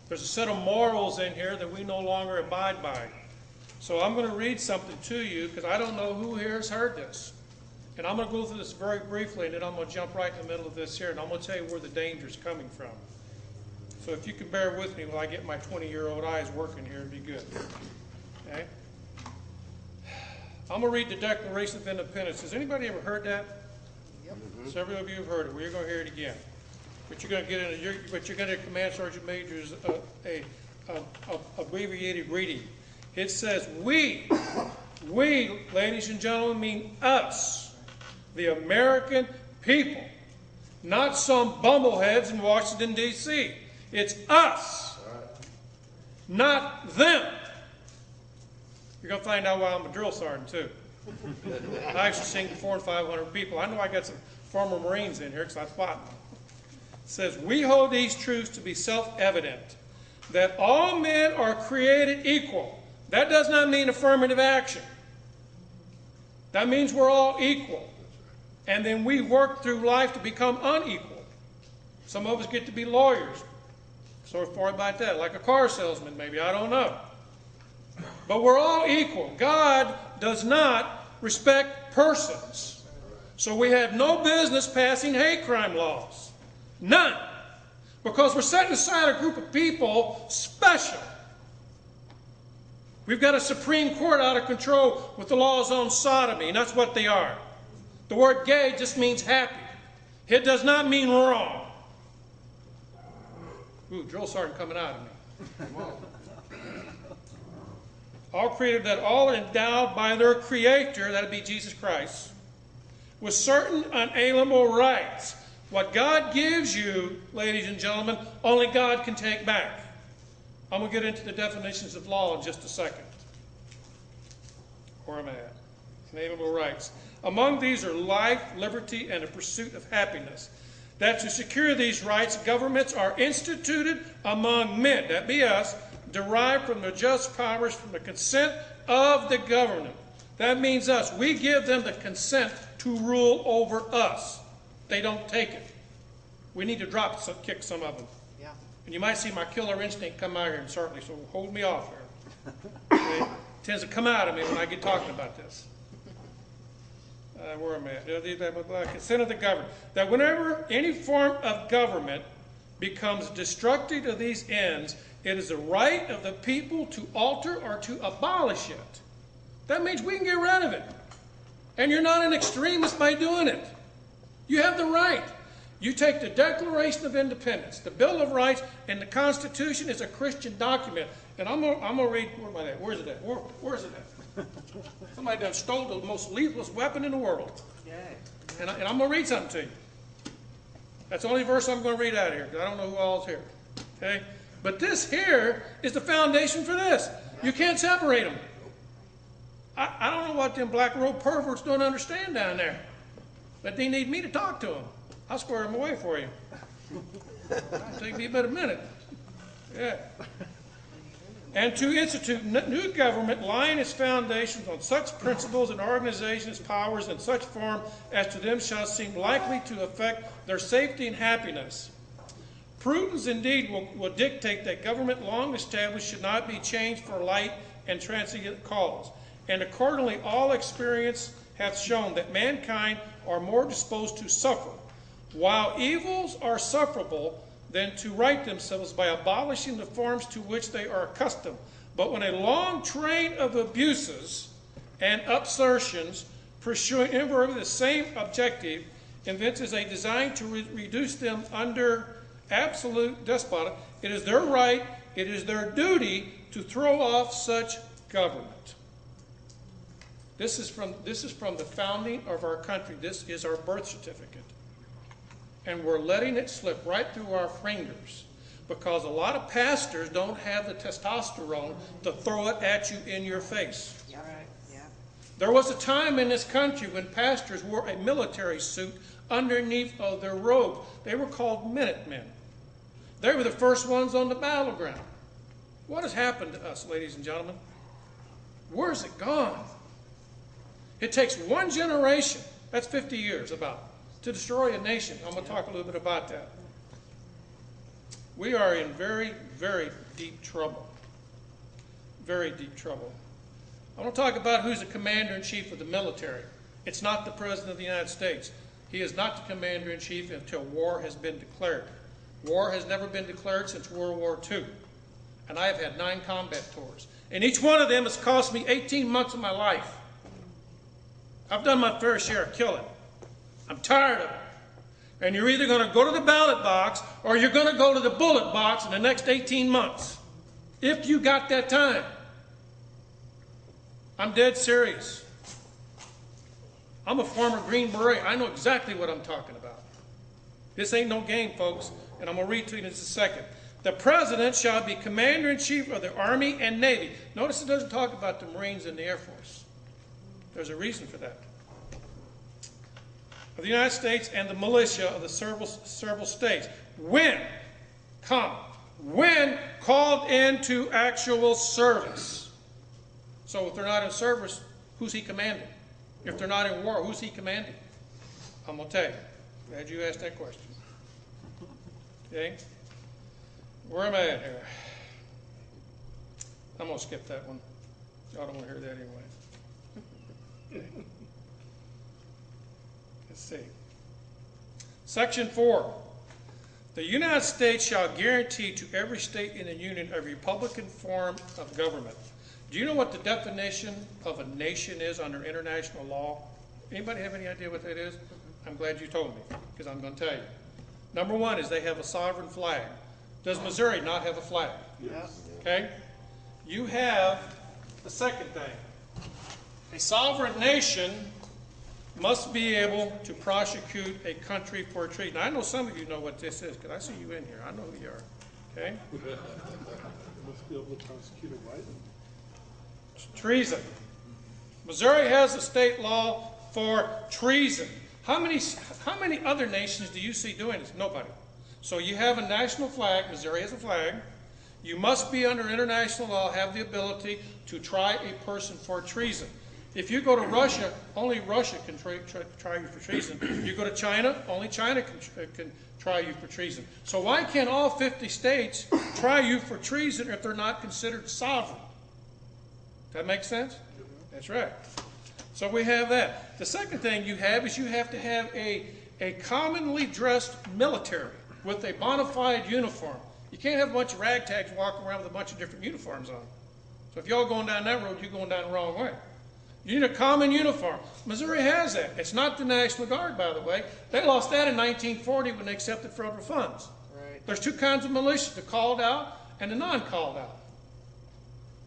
There's a set of morals in here that we no longer abide by. So I'm going to read something to you because I don't know who here has heard this. And I'm going to go through this very briefly, and then I'm going to jump right in the middle of this here, and I'm going to tell you where the danger is coming from. So if you can bear with me while I get my 20-year-old eyes working here, it'd be good. Okay? I'm going to read the Declaration of Independence. Has anybody ever heard that? Yep. Several of you have heard it. Well, you're going to hear it again. But you're going to get in. But you're going to Command Sergeant Major's abbreviated reading. It says, "We, ladies and gentlemen, mean us, the American people, not some bumbleheads in Washington D.C. It's us, not them." You're going to find out why I'm a drill sergeant, too. I actually sing to 400 and 500 people. I know I got some former Marines in here because I fought them. It says, "We hold these truths to be self-evident, that all men are created equal." That does not mean affirmative action. That means we're all equal. And then we work through life to become unequal. Some of us get to be lawyers. So far about that, like a car salesman maybe, I don't know. But we're all equal. God does not respect persons. So we have no business passing hate crime laws. None. Because we're setting aside a group of people special. We've got a Supreme Court out of control with the laws on sodomy, and that's what they are. The word gay just means happy. It does not mean wrong. Ooh, drill sergeant coming out of me. All created, that all are endowed by their Creator, that would be Jesus Christ, with certain unalienable rights. What God gives you, ladies and gentlemen, only God can take back. I'm going to get into the definitions of law in just a second. Where am I at? Inalienable rights. Among these are life, liberty, and the pursuit of happiness. That to secure these rights, governments are instituted among men, that be us, derived from their just powers from the consent of the government. That means us. We give them the consent to rule over us. They don't take it. We need to kick some of them. Yeah. And you might see my killer instinct come out here and certainly, so hold me off here. It tends to come out of me when I get talking about this. Where am I at? Consent of the government. That whenever any form of government becomes destructive of these ends, it is the right of the people to alter or to abolish it. That means we can get rid of it. And you're not an extremist by doing it. You have the right. You take the Declaration of Independence, the Bill of Rights, and the Constitution is a Christian document. And I'm gonna read, where am I at? Where's it at? Where's it at? Somebody done stole the most lethal weapon in the world. And I'm going to read something to you. That's the only verse I'm going to read out of here, because I don't know who all is here. Okay? But this here is the foundation for this. You can't separate them. I don't know what them black robe perverts don't understand down there. But they need me to talk to them. I'll square them away for you. It'll take me about a minute. Yeah. And to institute new government laying its foundations on such principles and organizations, powers, in such form as to them shall seem likely to affect their safety and happiness. Prudence indeed will dictate that government long established should not be changed for light and transient cause. And accordingly all experience hath shown that mankind are more disposed to suffer, while evils are sufferable, than to right themselves by abolishing the forms to which they are accustomed. But when a long train of abuses and upsurtions, pursuing invariably the same objective, evinces a design to reduce them under absolute despotism, it is their right, it is their duty to throw off such government. This is from the founding of our country. This is our birth certificate. And we're letting it slip right through our fingers because a lot of pastors don't have the testosterone to throw it at you in your face. Yeah. Right. Yeah. There was a time in this country when pastors wore a military suit underneath of their robe. They were called Minutemen. They were the first ones on the battleground. What has happened to us, ladies and gentlemen? Where's it gone? It takes one generation, that's 50 years about, to destroy a nation. I'm going to talk a little bit about that. we are in very, very deep trouble. Very deep trouble. I want to talk about who's the commander-in-chief of the military. It's not the President of the United States. He is not the commander-in-chief until war has been declared. War has never been declared since World War II. And I have had 9 combat tours. And each one of them has cost me 18 months of my life. I've done my fair share of killing. I'm tired of it. And you're either going to go to the ballot box or you're going to go to the bullet box in the next 18 months. If you got that time. I'm dead serious. I'm a former Green Beret. I know exactly what I'm talking about. This ain't no game, folks. And I'm going to read to you in just a second. The President shall be Commander-in-Chief of the Army and Navy. Notice it doesn't talk about the Marines and the Air Force. There's a reason for that. Of the United States and the militia of the several states. When called into actual service. So if they're not in service, who's he commanding? If they're not in war, who's he commanding? I'm going to tell you. Glad you asked that question. Okay? Where am I at here? I'm going to skip that one. Y'all don't want to hear that anyway. Okay. Let's see. Section 4. The United States shall guarantee to every state in the Union a republican form of government. Do you know what the definition of a nation is under international law? Anybody have any idea what that is? I'm glad you told me, because I'm going to tell you. Number 1 is they have a sovereign flag. Does Missouri not have a flag? Yes. Okay? You have the second thing. A sovereign nation must be able to prosecute a country for treason. I know some of you know what this is, because I see you in here. I know who you are. Okay? Must be able to prosecute a what? Treason. Missouri has a state law for treason. How many other nations do you see doing this? Nobody. So you have a national flag. Missouri has a flag. You must be under international law, have the ability to try a person for treason. If you go to Russia, only Russia can try you for treason. You go to China, only China can try you for treason. So why can't all 50 states try you for treason if they're not considered sovereign? That makes sense? That's right. So we have that. The second thing you have is you have to have a commonly dressed military with a bona fide uniform. You can't have a bunch of ragtags walking around with a bunch of different uniforms on. So if y'all going down that road, you're going down the wrong way. You need a common uniform. Missouri has that. It's not the National Guard, by the way. They lost that in 1940 when they accepted federal funds. Right. There's 2 kinds of militia, the called out and the non-called out.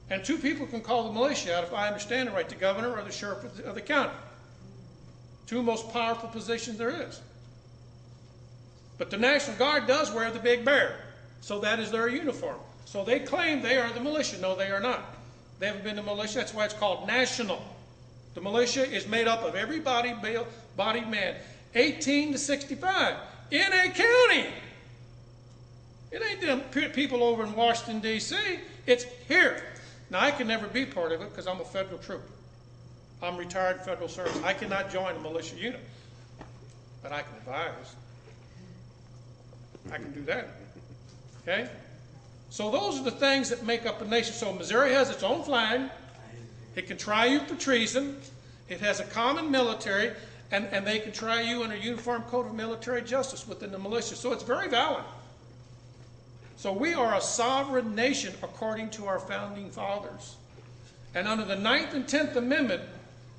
And 2 people can call the militia out, if I understand it right, the governor or the sheriff of the county. 2 most powerful positions there is. But the National Guard does wear the big bear. So that is their uniform. So they claim they are the militia. No, they are not. They haven't been the militia. That's why it's called national. The militia is made up of every bodied man, 18 to 65, in a county. It ain't them people over in Washington, D.C. It's here. Now, I can never be part of it because I'm a federal trooper. I'm retired federal service. I cannot join a militia unit. But I can advise. I can do that. Okay? So those are the things that make up a nation. So Missouri has its own flag. It can try you for treason. It has a common military. And they can try you in a uniform code of military justice within the militia. So it's very valid. So we are a sovereign nation according to our founding fathers. And under the 9th and 10th Amendment,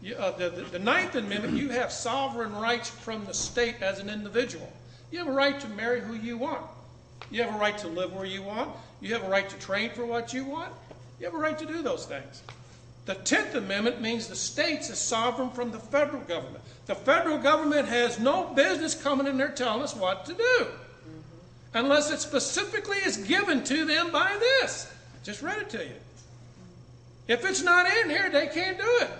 the 9th Amendment, you have sovereign rights from the state as an individual. You have a right to marry who you want. You have a right to live where you want. You have a right to train for what you want. You have a right to do those things. The 10th Amendment means the states are sovereign from the federal government. The federal government has no business coming in there telling us what to do. Unless it specifically is given to them by this. I just read it to you. If it's not in here, they can't do it.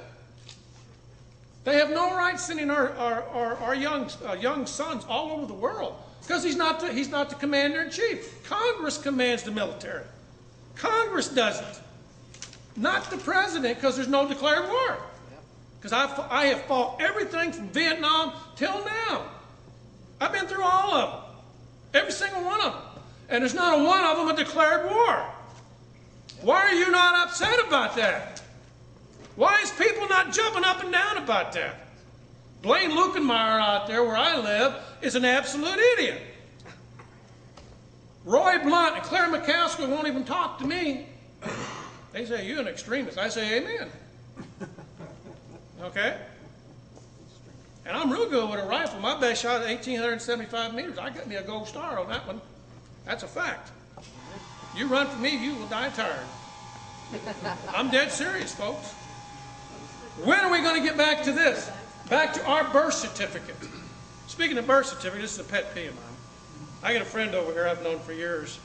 They have no right sending our young sons all over the world because he's not the commander-in-chief. Congress commands the military. Congress doesn't. Not the president, because there's no declared war. Because I have fought everything from Vietnam till now. I've been through all of them. Every single one of them. And there's not a one of them that declared war. Why are you not upset about that? Why is people not jumping up and down about that? Blaine Lukenmeyer out there where I live is an absolute idiot. Roy Blunt and Claire McCaskill won't even talk to me. They say, you're an extremist. I say, amen. Okay? And I'm real good with a rifle. My best shot is 1,875 meters. I got me a gold star on that one. That's a fact. You run from me, you will die tired. I'm dead serious, folks. When are we going to get back to this? Back to our birth certificate. Speaking of birth certificate, this is a pet peeve of mine. I got a friend over here I've known for years.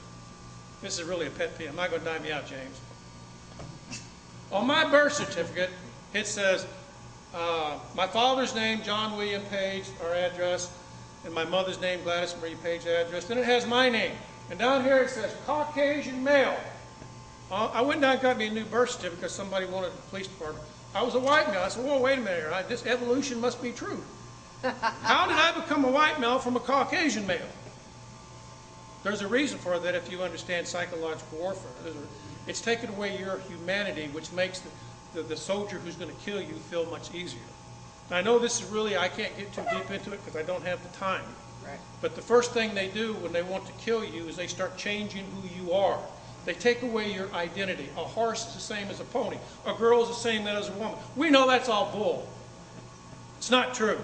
This is really a pet peeve. I'm not going to dime me out, James. On my birth certificate, it says my father's name, John William Page, our address, and my mother's name, Gladys Marie Page, address. Then it has my name. And down here it says Caucasian male. I went down and got me a new birth certificate because somebody wanted the police department. I was a white male. I said, whoa, wait a minute here. This evolution must be true. How did I become a white male from a Caucasian male? There's a reason for that if you understand psychological warfare. It's taken away your humanity, which makes the soldier who's going to kill you feel much easier. And I know this is really, I can't get too deep into it because I don't have the time. Right. But the first thing they do when they want to kill you is they start changing who you are. They take away your identity. A horse is the same as a pony. A girl is the same as a woman. We know that's all bull. It's not true.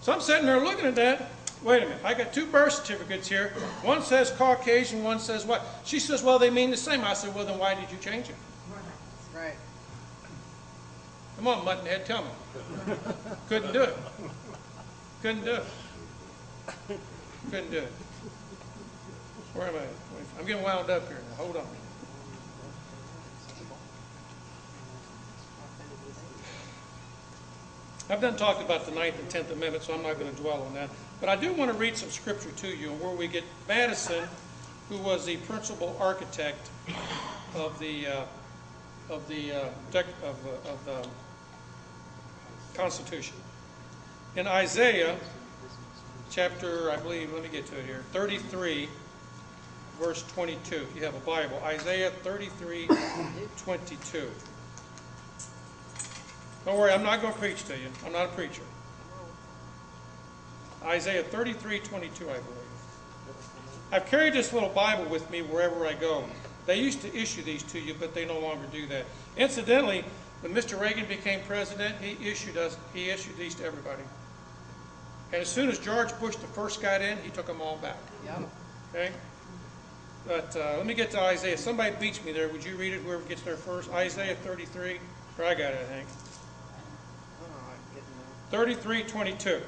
So I'm sitting there looking at that. Wait a minute, I got two birth certificates here. One says Caucasian, one says what? She says, well, they mean the same. I said, well, then why did you change it? Right. Come on, Muttonhead, tell me. Couldn't do it. Couldn't do it. Couldn't do it. Where am I? I'm getting wound up here now. Hold on. I've done talked about the 9th and 10th Amendment, so I'm not going to dwell on that. But I do want to read some scripture to you where we get Madison, who was the principal architect of the Constitution. In Isaiah chapter, I believe, let me get to it here, 33, verse 22. If you have a Bible, Isaiah 33, 22. Don't worry, I'm not going to preach to you. I'm not a preacher. Isaiah 33, 22, I believe. I've carried this little Bible with me wherever I go. They used to issue these to you, but they no longer do that. Incidentally, when Mr. Reagan became president, he issued these to everybody. And as soon as George Bush the first got in, he took them all back. Yep. Okay? But let me get to Isaiah. Somebody beats me there. Would you read it, whoever gets there first? Isaiah 33. Or I got it, I think. 33:22.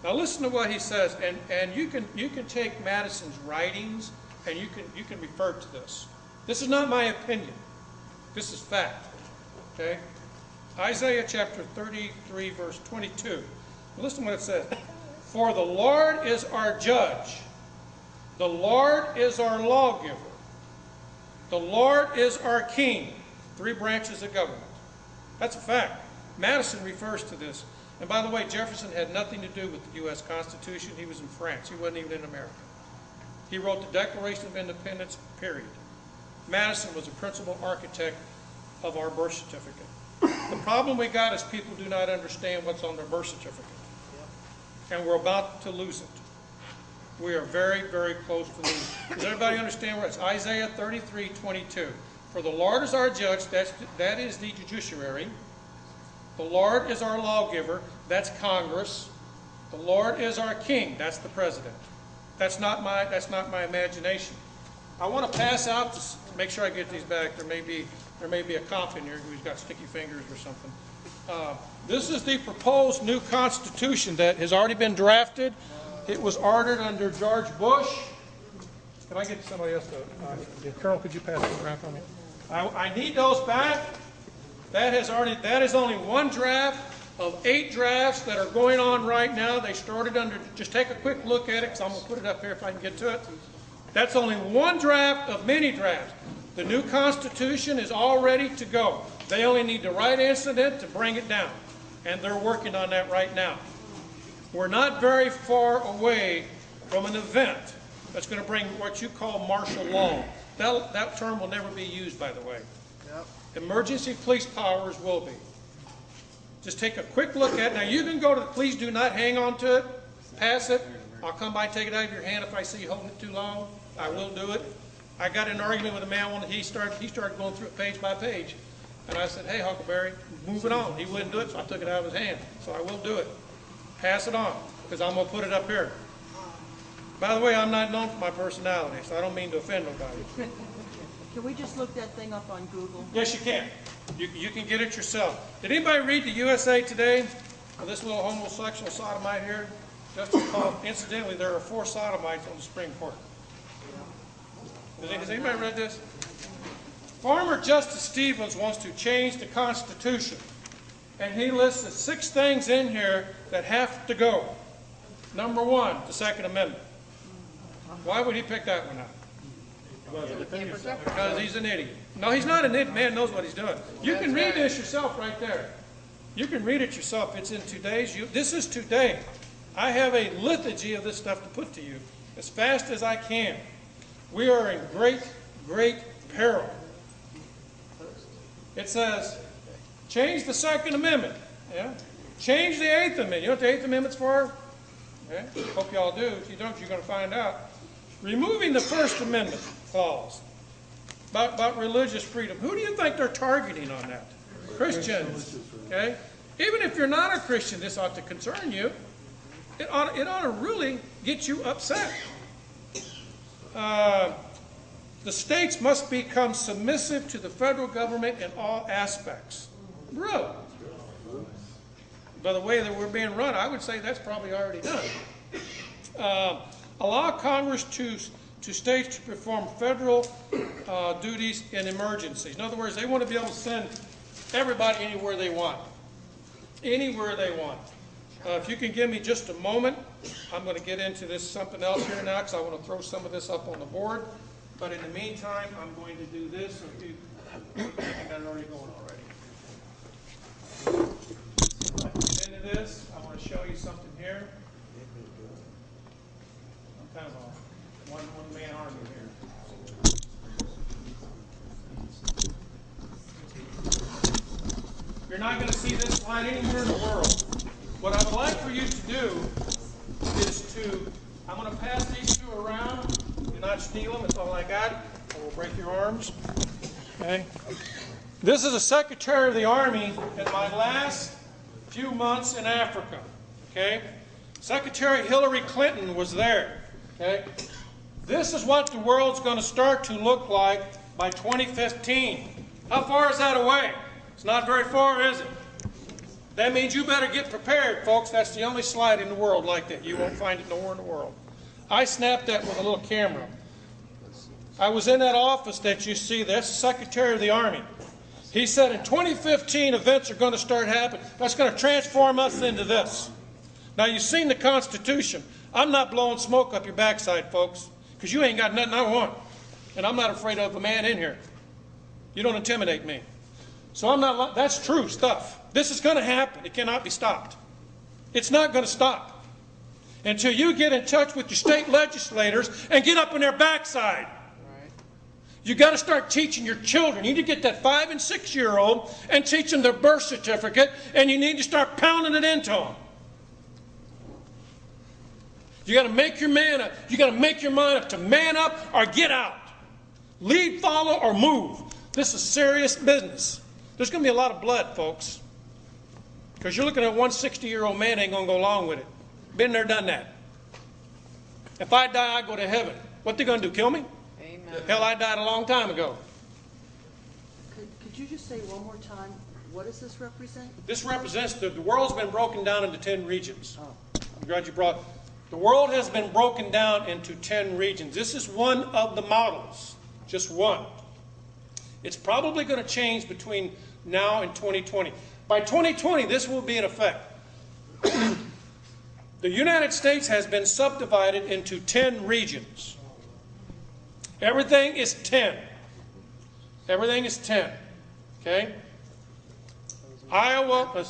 Now listen to what he says, and you can take Madison's writings and you can refer to this. This is not my opinion. This is fact. Okay? Isaiah chapter 33, verse 22. Listen to what it says. For the Lord is our judge. The Lord is our lawgiver. The Lord is our king. 3 branches of government. That's a fact. Madison refers to this. And by the way, Jefferson had nothing to do with the U.S. Constitution. He was in France. He wasn't even in America. He wrote the Declaration of Independence, period. Madison was the principal architect of our birth certificate. The problem we got is people do not understand what's on their birth certificate. And we're about to lose it. We are very, very close to losing it. Does everybody understand where it's? Isaiah 33:22. For the Lord is our judge, that is the judiciary. The Lord is our lawgiver, that's Congress. The Lord is our king, that's the president. That's not my imagination. I want to pass out, to make sure I get these back. There may be a cop in here who's got sticky fingers or something. This is the proposed new Constitution that has already been drafted. It was ordered under George Bush. Can I get somebody else to, Colonel, could you pass those around for me? I need those back. That is only one draft of 8 drafts that are going on right now. They started under, just take a quick look at it, because I'm going to put it up here if I can get to it. That's only one draft of many drafts. The new Constitution is all ready to go. They only need the right incident to bring it down. And they're working on that right now. We're not very far away from an event that's going to bring what you call martial law. That term will never be used, by the way. Yep. Emergency police powers will be. Just take a quick look at it. Now, you can go to the, please do not hang on to it, pass it. I'll come by and take it out of your hand if I see you holding it too long. I will do it. I got in an argument with a man when he started going through it page by page. And I said, hey, Huckleberry, move it on. He wouldn't do it, so I took it out of his hand. So I will do it. Pass it on, because I'm going to put it up here. By the way, I'm not known for my personality, so I don't mean to offend nobody. Can we just look that thing up on Google? Yes, you can. You can get it yourself. Did anybody read the USA Today? Well, this little homosexual sodomite here? Just incidentally, there are 4 sodomites on the Supreme Court. Has anybody read this? Former Justice Stevens wants to change the Constitution. And he lists 6 things in here that have to go. Number 1, the Second Amendment. Why would he pick that one out? Because he's an idiot. No, he's not an idiot. Man knows what he's doing. You can read this yourself right there. You can read it yourself. It's in today's. This is today. I have a litany of this stuff to put to you as fast as I can. We are in great, great peril. It says, change the Second Amendment. Yeah? Change the Eighth Amendment. You know what the Eighth Amendment's for? Okay? Hope you all do. If you don't, you're going to find out. Removing the First Amendment clause about religious freedom. Who do you think they're targeting on that? Christians. Okay? Even if you're not a Christian, this ought to concern you. It ought to really get you upset. The states must become submissive to the federal government in all aspects. Really? By the way that we're being run, I would say that's probably already done. Allow Congress to states to perform federal duties in emergencies. In other words, they want to be able to send everybody anywhere they want. Anywhere they want. If you can give me just a moment, I'm going to get into this something else here now because I want to throw some of this up on the board. But in the meantime, I'm going to do this. I think I got it already going already. Get into this. I want to show you something here. I'm kind of a one-man army here. You're not going to see this slide anywhere in the world. What I would like for you to do is I'm going to pass these 2 around. Do not steal them. It's all I got. Or we'll break your arms. Okay. This is the Secretary of the Army in my last few months in Africa. Okay. Secretary Hillary Clinton was there. Okay. This is what the world's going to start to look like by 2015. How far is that away? It's not very far, is it? That means you better get prepared, folks. That's the only slide in the world like that. You won't find it nowhere in the world. I snapped that with a little camera. I was in that office that you see. That's the Secretary of the Army. He said in 2015 events are going to start happening. That's going to transform us into this. Now you've seen the Constitution. I'm not blowing smoke up your backside, folks, because you ain't got nothing I want. And I'm not afraid of a man in here. You don't intimidate me. So I'm not, that's true stuff. This is going to happen. It cannot be stopped. It's not going to stop until you get in touch with your state legislators and get up on their backside. You got to start teaching your children. You need to get that 5- and 6-year-old and teach them their birth certificate, and you need to start pounding it into them. You got to make your man up. You got to make your mind up to man up or get out. Lead, follow, or move. This is serious business. There's going to be a lot of blood, folks. Because you're looking at one 60-year-old man ain't going to go along with it. Been there, done that. If I die, I go to heaven. What they going to do, kill me? Amen. Hell, I died a long time ago. Could you just say one more time, what does this represent? This represents the world's been broken down into 10 regions. Oh. I'm glad you brought. The world has been broken down into 10 regions. This is one of the models, just one. It's probably going to change between now and 2020. By 2020, this will be in effect. The United States has been subdivided into 10 regions. Everything is 10. Everything is 10. Okay? Iowa,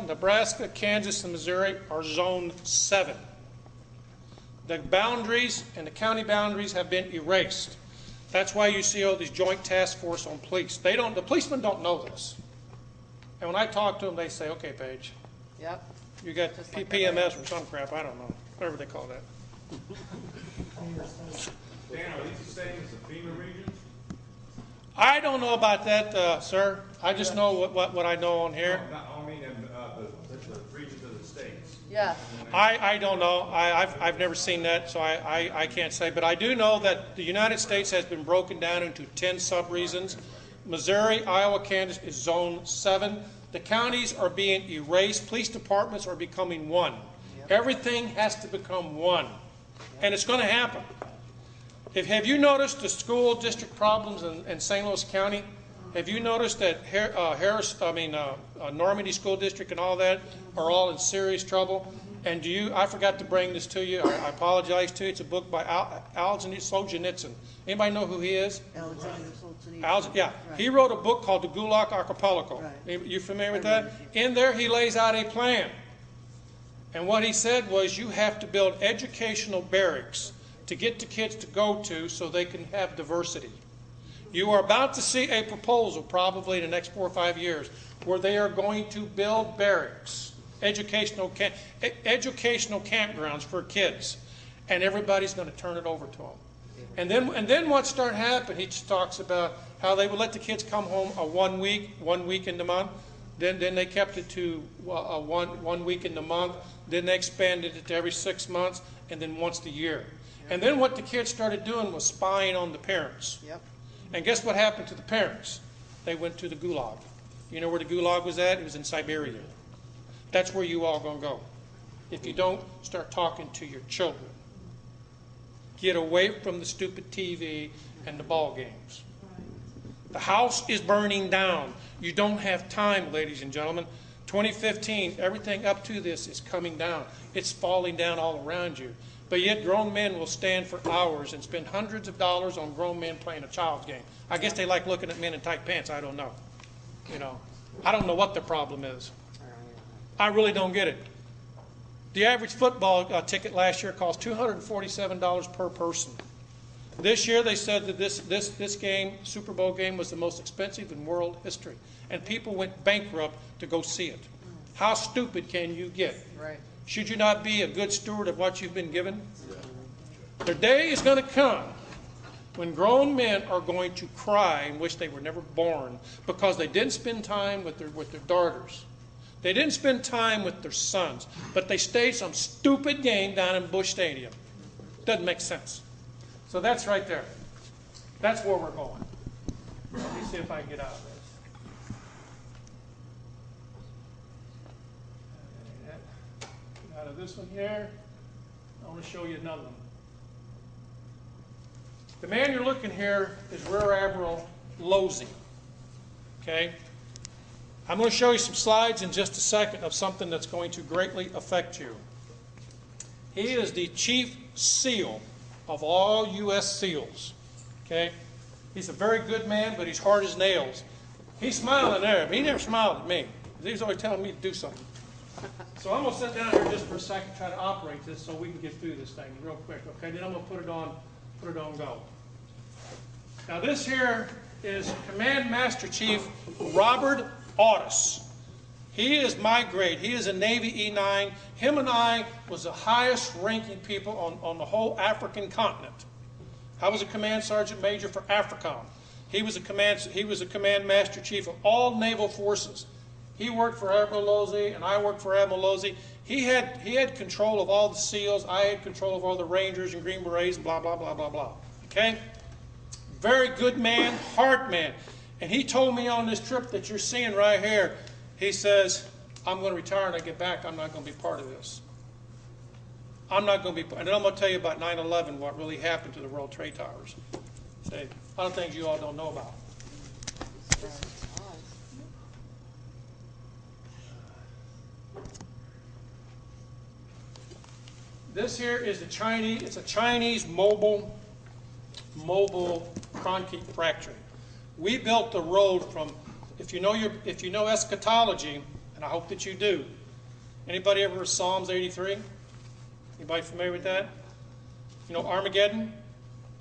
Nebraska, Kansas, and Missouri are Zone 7. The boundaries and the county boundaries have been erased. That's why you see all these joint task force on police. The policemen don't know this. And when I talk to them, they say, okay, Paige, Yep. you got Just like PMS or some crap, I don't know, whatever they call that. Dan, are these the same as the FEMA regions? I don't know about that, sir. I just know what I know on here. I mean, the regions of the states. Yeah. I don't know. I've never seen that, so I can't say. But I do know that the United States has been broken down into 10 sub-regions. Missouri, Iowa, Kansas is Zone 7. The counties are being erased. Police departments are becoming one. Everything has to become one. And it's going to happen. Have you noticed the school district problems in St. Louis County? Have you noticed that Normandy School District and all that are all in serious trouble? And I forgot to bring this to you. I apologize to you. It's a book by Alexander Solzhenitsyn. Anybody know who he is? Alexander Solzhenitsyn. Yeah. Right. He wrote a book called The Gulag Archipelago. Right. You familiar with that? In there he lays out a plan. And what he said was you have to build educational barracks to get the kids to go to so they can have diversity. You are about to see a proposal probably in the next 4 or 5 years where they are going to build barracks, educational campgrounds for kids, and everybody's going to turn it over to them. And then what started happening, he just talks about how they would let the kids come home 1 week in the month. Then they kept it to one week in the month. Then they expanded it to every 6 months, and then once a year. And then what the kids started doing was spying on the parents. Yep. And guess what happened to the parents? They went to the Gulag. You know where the Gulag was at? It was in Siberia. That's where you all going to go. If you don't start talking to your children. Get away from the stupid TV and the ball games. The house is burning down. You don't have time, ladies and gentlemen. 2015, everything up to this is coming down. It's falling down all around you. But yet grown men will stand for hours and spend hundreds of dollars on grown men playing a child's game. I guess they like looking at men in tight pants. I don't know. I don't know what the problem is. I really don't get it. The average football ticket last year cost $247 per person. This year they said that this game, Super Bowl game, was the most expensive in world history. And people went bankrupt to go see it. How stupid can you get? Right. Should you not be a good steward of what you've been given? The day is going to come when grown men are going to cry and wish they were never born because they didn't spend time with their daughters. They didn't spend time with their sons, but they stayed some stupid game down in Busch Stadium. Doesn't make sense. So that's right there. That's where we're going. Let me see if I can get out of this. Out of this one here, I want to show you another one. The man you're looking here is Rear Admiral Losey. Okay? I'm going to show you some slides in just a second of something that's going to greatly affect you. He is the Chief SEAL of all U.S. SEALs. Okay? He's a very good man, but he's hard as nails. He's smiling there, but he never smiled at me. He was always telling me to do something. So I'm going to sit down here just for a second, try to operate this so we can get through this thing real quick. Okay, then I'm going to put it on go. Now this here is Command Master Chief Robert Audis. He is my grade. He is a Navy E9. Him and I was the highest ranking people on the whole African continent. I was a Command Sergeant Major for AFRICOM. He was a Command Master Chief of all naval forces. He worked for Admiral Losey, and I worked for Admiral Losey. He had control of all the SEALs. I had control of all the Rangers and Green Berets, and blah, blah, blah, blah, blah. Okay? Very good man, hard man. And he told me on this trip that you're seeing right here, he says, I'm going to retire and I get back. I'm not going to be part of this. I'm not going to be, and then I'm going to tell you about 9/11, what really happened to the World Trade Towers. See, a lot of things you all don't know about. This here is the Chinese, it's a Chinese mobile concrete factory. We built the road from, if you know eschatology, and I hope that you do. Anybody ever read Psalms 83? Anybody familiar with that? You know Armageddon?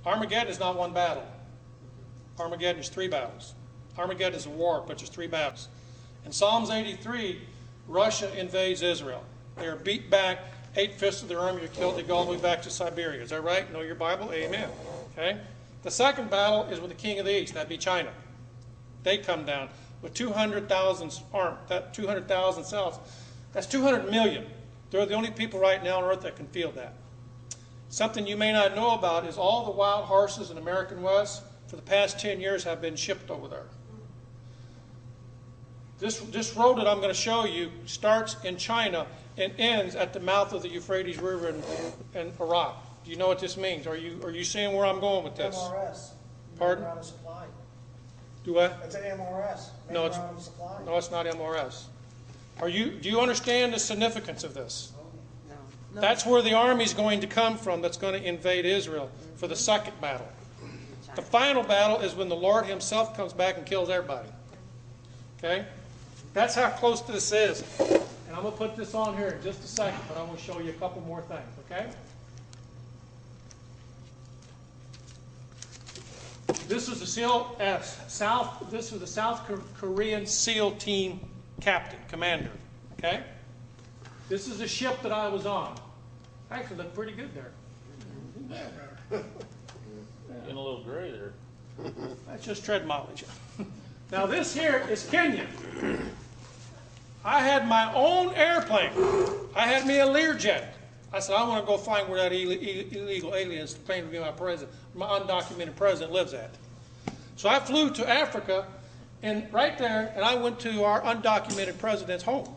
Armageddon is not one battle. Armageddon is 3 battles. Armageddon is a war, but there's 3 battles. In Psalms 83, Russia invades Israel. They are beat back. 8/5 of their army are killed. They go all the way back to Siberia. Is that right? Know your Bible? Amen. Okay. The second battle is with the king of the east. That'd be China. They come down with 200,000 armed. That 200,000 cells. That's 200 million. They're the only people right now on earth that can field that. Something you may not know about is all the wild horses in American West for the past 10 years have been shipped over there. This road that I'm going to show you starts in China and ends at the mouth of the Euphrates River in Iraq. Do you know what this means? Are you seeing where I'm going with this? MRS. Pardon? Main route of supply. Do what? It's an MRS. Main No, route of supply. it's not MRS. Do you understand the significance of this? No. That's where the army's going to come from that's going to invade Israel for the second battle. The final battle is when the Lord himself comes back and kills everybody. Okay? That's how close this is. And I'm going to put this on here in just a second, but I'm going to show you a couple more things, okay? This was the this was the South Korean SEAL team captain, commander, okay? This is the ship that I was on. Actually looked pretty good there. Getting a little gray there. That's just tread mileage. Now this here is Kenya. I had my own airplane. I had me a Learjet. I said, I want to go find where that illegal aliens claim to be my undocumented president lives at. So I flew to Africa, and right there, and I went to our undocumented president's home.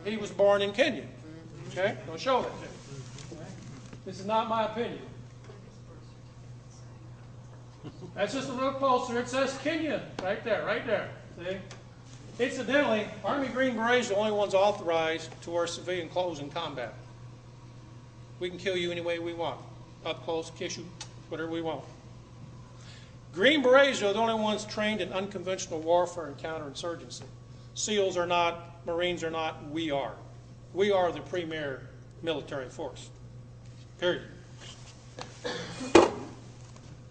He was born in Kenya. Okay? I'll show it. This is not my opinion. That's just a little closer. It says Kenya right there, right there. See? Incidentally, Army Green Berets are the only ones authorized to wear civilian clothes in combat. We can kill you any way we want. Up close, kiss you, whatever we want. Green Berets are the only ones trained in unconventional warfare and counterinsurgency. SEALs are not, Marines are not, we are. We are the premier military force. Period.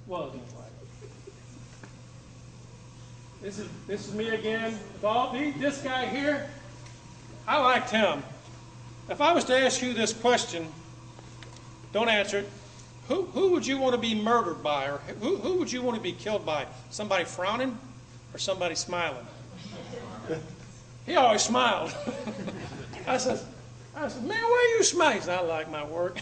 Well, this is me again. This guy here, I liked him. If I was to ask you this question, don't answer it. Who would you want to be murdered by, or who would you want to be killed by? Somebody frowning or somebody smiling? He always smiled. I said, man, why are you smiling? He said, I like my work.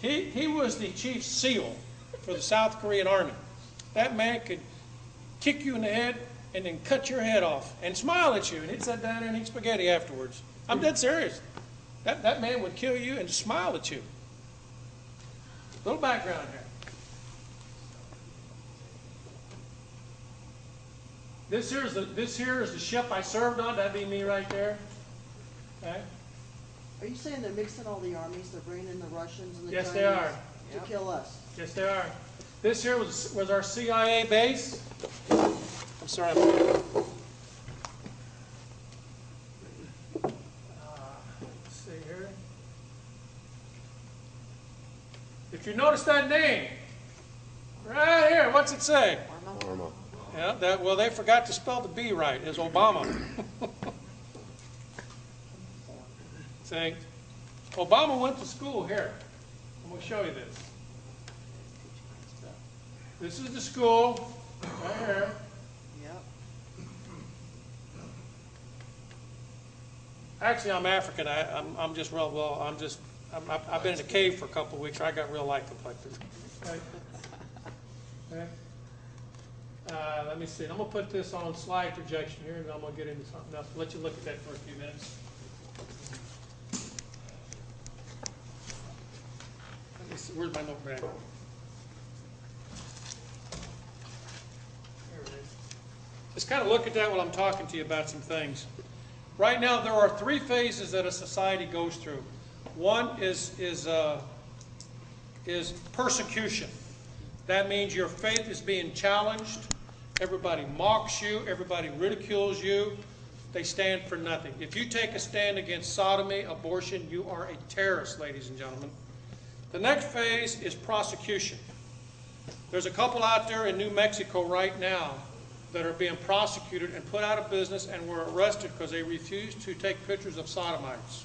He was the chief SEAL for the South Korean Army. That man could kick you in the head and then cut your head off and smile at you, and he'd sit down there and eat spaghetti afterwards. I'm dead serious. That man would kill you and just smile at you. Little background here. This here is the ship I served on. That'd be me right there. Okay. Are you saying they're mixing all the armies? They're bringing in the Russians and the Yes, Chinese they are. to kill us? Yes, they are. This here was our CIA base. I'm sorry. Let's see here. If you notice that name, right here, what's it say? Norma. Yeah, well, they forgot to spell the B right. It's Obama. See, Obama went to school here. I'm going to show you this. This is the school, right here. Yep. Actually, I'm African. I'm just real well. I've been in a cave for a couple of weeks. I got real light complected. Okay. Okay. Let me see. I'm going to put this on slide projection here, and I'm going to get into something else. Let you look at that for a few minutes. Let me see. Where's my notepad? Here it is. Just kind of look at that while I'm talking to you about some things. Right now, there are 3 phases that a society goes through. One is persecution. That means your faith is being challenged. Everybody mocks you. Everybody ridicules you. They stand for nothing. If you take a stand against sodomy, abortion, you are a terrorist, ladies and gentlemen. The next phase is prosecution. There's a couple out there in New Mexico right now that are being prosecuted and put out of business and were arrested because they refused to take pictures of sodomites.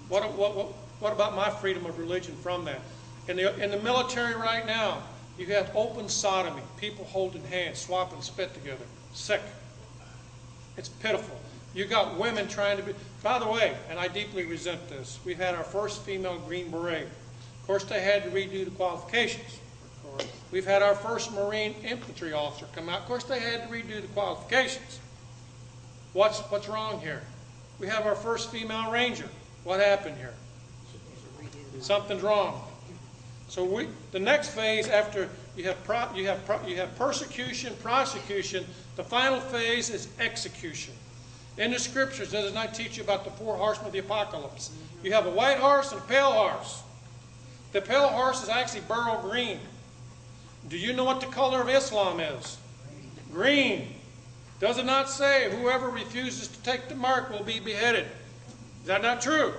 What about my freedom of religion from that? In the military right now, you have open sodomy, people holding hands, swapping spit together. Sick. It's pitiful. You got women trying to be, by the way, and I deeply resent this, we had our first female Green Beret. Of course, they had to redo the qualifications. We've had our first Marine infantry officer come out. Of course, they had to redo the qualifications. What's wrong here? We have our first female Ranger. What happened here? Something's wrong. So the next phase, after you have persecution, prosecution, the final phase is execution. In the scriptures, does it not teach you about the 4 horsemen of the apocalypse? You have a white horse and a pale horse. The pale horse is actually beryl green. Do you know what the color of Islam is? Green. Does it not say whoever refuses to take the mark will be beheaded? Is that not true?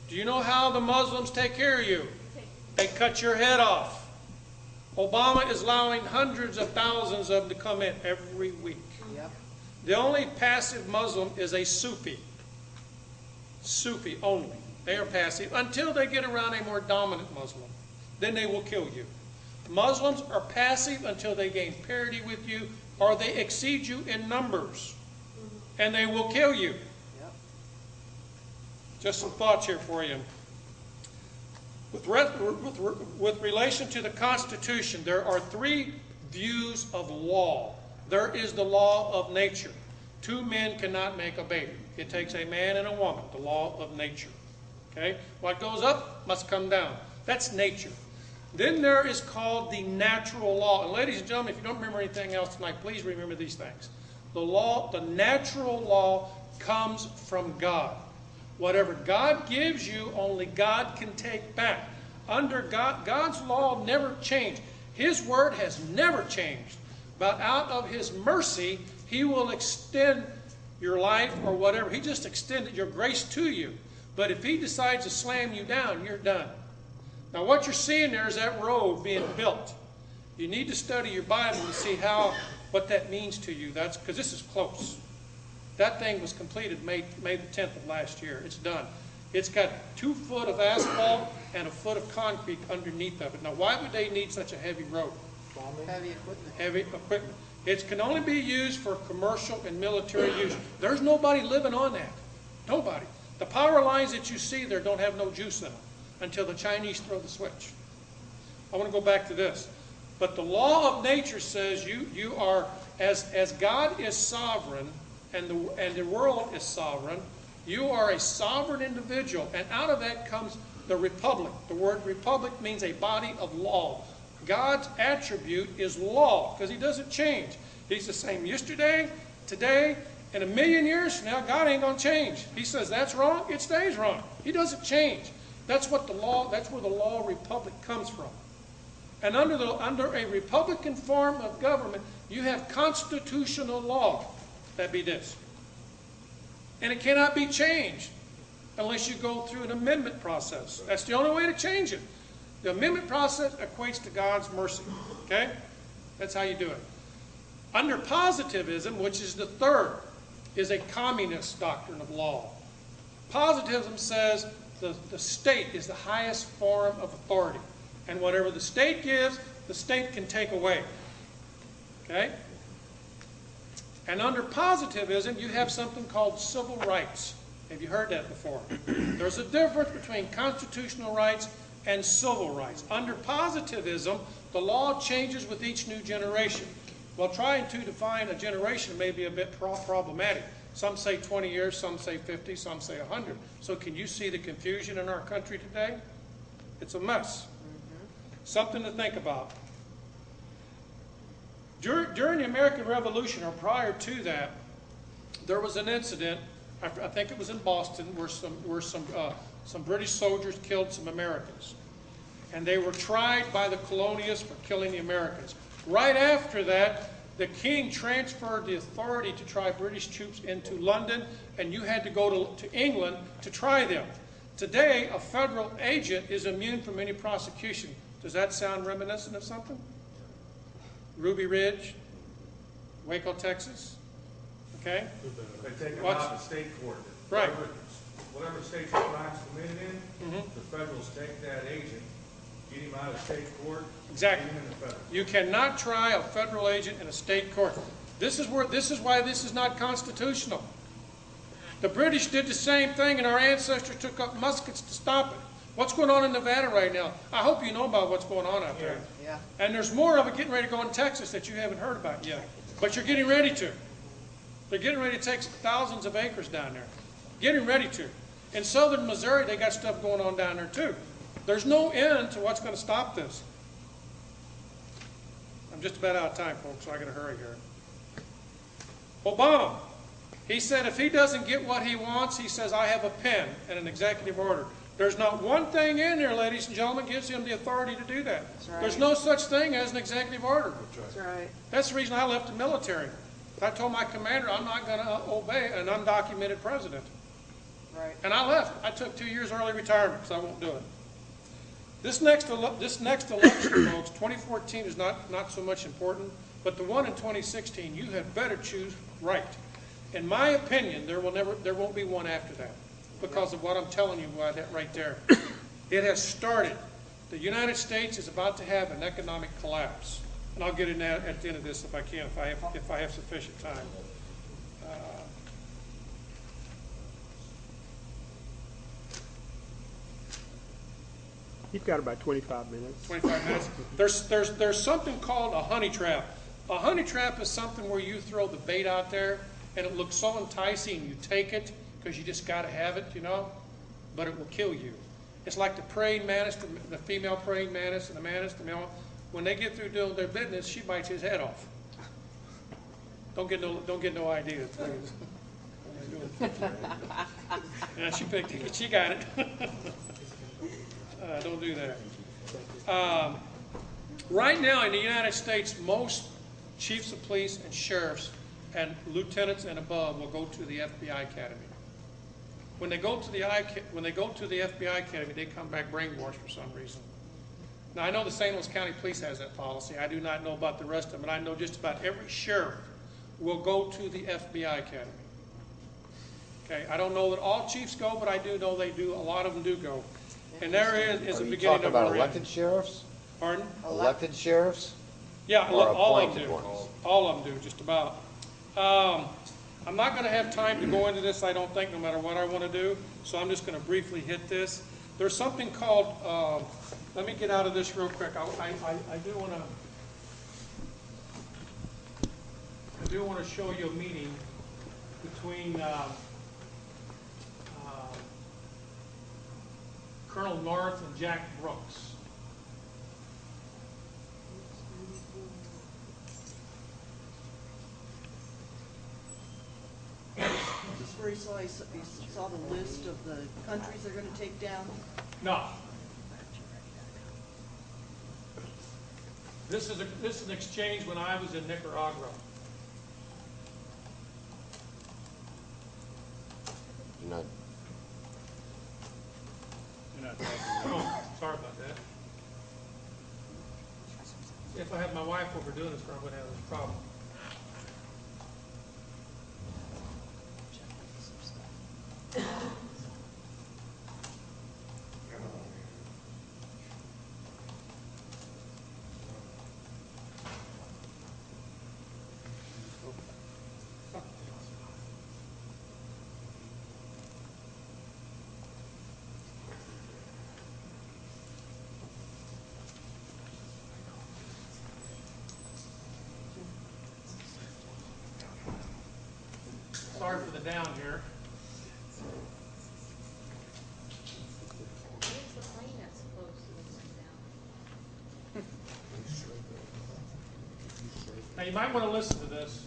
Do you know how the Muslims take care of you? They cut your head off. Obama is allowing hundreds of thousands of them to come in every week. The only passive Muslim is a Sufi. Sufi only. They are passive until they get around a more dominant Muslim. Then they will kill you. Muslims are passive until they gain parity with you or they exceed you in numbers. And they will kill you. Just some thoughts here for you. With relation to the Constitution, there are 3 views of law. There is the law of nature. 2 men cannot make a baby. It takes a man and a woman, the law of nature. Okay? What goes up must come down. That's nature. Then there is called the natural law. And ladies and gentlemen, if you don't remember anything else tonight, please remember these things. The natural law comes from God. Whatever God gives you, only God can take back. Under God, God's law never changed. His word has never changed. But out of His mercy, He will extend your life or whatever. He just extended your grace to you. But if He decides to slam you down, you're done. Now what you're seeing there is that road being built. You need to study your Bible to see what that means to you. That's because this is close. That thing was completed May the 10th of last year. It's done. It's got 2 foot of asphalt and 1 foot of concrete underneath of it. Now, why would they need such a heavy road? Heavy equipment. Heavy equipment. It can only be used for commercial and military use. There's nobody living on that. Nobody. The power lines that you see there don't have no juice in them until the Chinese throw the switch. I want to go back to this. But the law of nature says you are, as God is sovereign, and the world is sovereign, you are a sovereign individual, and out of that comes the republic. The word republic means a body of law. God's attribute is law, because He doesn't change. He's the same yesterday, today, and 1,000,000 years from now. God ain't going to change. He says that's wrong, it stays wrong. He doesn't change. That's where the law republic comes from. And under a republican form of government, you have constitutional law. That'd be this. And it cannot be changed unless you go through an amendment process. That's the only way to change it. The amendment process equates to God's mercy. Okay? That's how you do it. Under positivism, which is the third, is a communist doctrine of law. Positivism says the state is the highest form of authority. And whatever the state gives, the state can take away. Okay? And under positivism, you have something called civil rights. Have you heard that before? There's a difference between constitutional rights and civil rights. Under positivism, the law changes with each new generation. Well, trying to define a generation may be a bit problematic. Some say 20 years, some say 50, some say 100. So can you see the confusion in our country today? It's a mess. Something to think about. During the American Revolution, or prior to that, there was an incident, I think it was in Boston, where some British soldiers killed some Americans. And they were tried by the colonialists for killing the Americans. Right after that, the king transferred the authority to try British troops into London, and you had to go to England to try them. Today, a federal agent is immune from any prosecution. Does that sound reminiscent of something? Ruby Ridge, Waco, Texas. Okay? They take them What's- out to state court. Right. Whatever state the crime's committed in, the federals take that agent, get him out of state court. Exactly. Get him in the federal. You cannot try a federal agent in a state court. This is why this is not constitutional. The British did the same thing, and our ancestors took up muskets to stop it. What's going on in Nevada right now? I hope you know about what's going on out there. Yeah. And there's more of it getting ready to go in Texas that you haven't heard about yet. But you're getting ready to. They're getting ready to take thousands of acres down there. Getting ready to. In southern Missouri, they got stuff going on down there too. There's no end to what's going to stop this. I'm just about out of time, folks, so I got to hurry here. Obama, he said if he doesn't get what he wants, he says, I have a pen and an executive order. There's not one thing in there, ladies and gentlemen, gives him the authority to do that. That's right. There's no such thing as an executive order. That's right. That's the reason I left the military. I told my commander I'm not going to obey an undocumented president. Right. And I left. I took 2 years early retirement because I won't do it. This next election, folks, 2014 is not so much important, but the one in 2016, you had better choose right. In my opinion, there won't be one after that because of what I'm telling you right there. It has started. The United States is about to have an economic collapse. And I'll get in that at the end of this if I can, if I have sufficient time. You've got about 25 minutes. 25 minutes. There's something called a honey trap. A honey trap is something where you throw the bait out there and it looks so enticing, you take it because you just got to have it, you know, but it will kill you. It's like the praying mantis, the female praying mantis and the mantis, the male. When they get through doing their business, she bites his head off. Don't get no ideas, please. Yeah, she picked it. She got it. Don't do that. Right now in the United States, most chiefs of police and sheriffs and lieutenants and above will go to the FBI Academy. When they go to the FBI Academy, they come back brainwashed for some reason. Now, I know the St. Louis County Police has that policy. I do not know about the rest of them, but I know just about every sheriff will go to the FBI Academy. Okay, I don't know that all chiefs go, but I do know they do. A lot of them do go. And there is a Are you beginning talking of about a elected sheriffs? Pardon? Elected sheriffs? Yeah, Or all of them appointed do. ones? All of them do, just about. I'm not going to have time to go into this, I don't think, no matter what I want to do, so I'm just going to briefly hit this. There's something called, let me get out of this real quick. I do want to show you a meeting between Colonel North and Jack Brooks. Just where he saw the list of the countries they're going to take down. No. This is an exchange when I was in Nicaragua. You're not. Oh, sorry about that. If I had my wife over doing this, I wouldn't have this problem. Sorry for the down here. Where's the plane that's supposed to be sent down? Now, you might want to listen to this.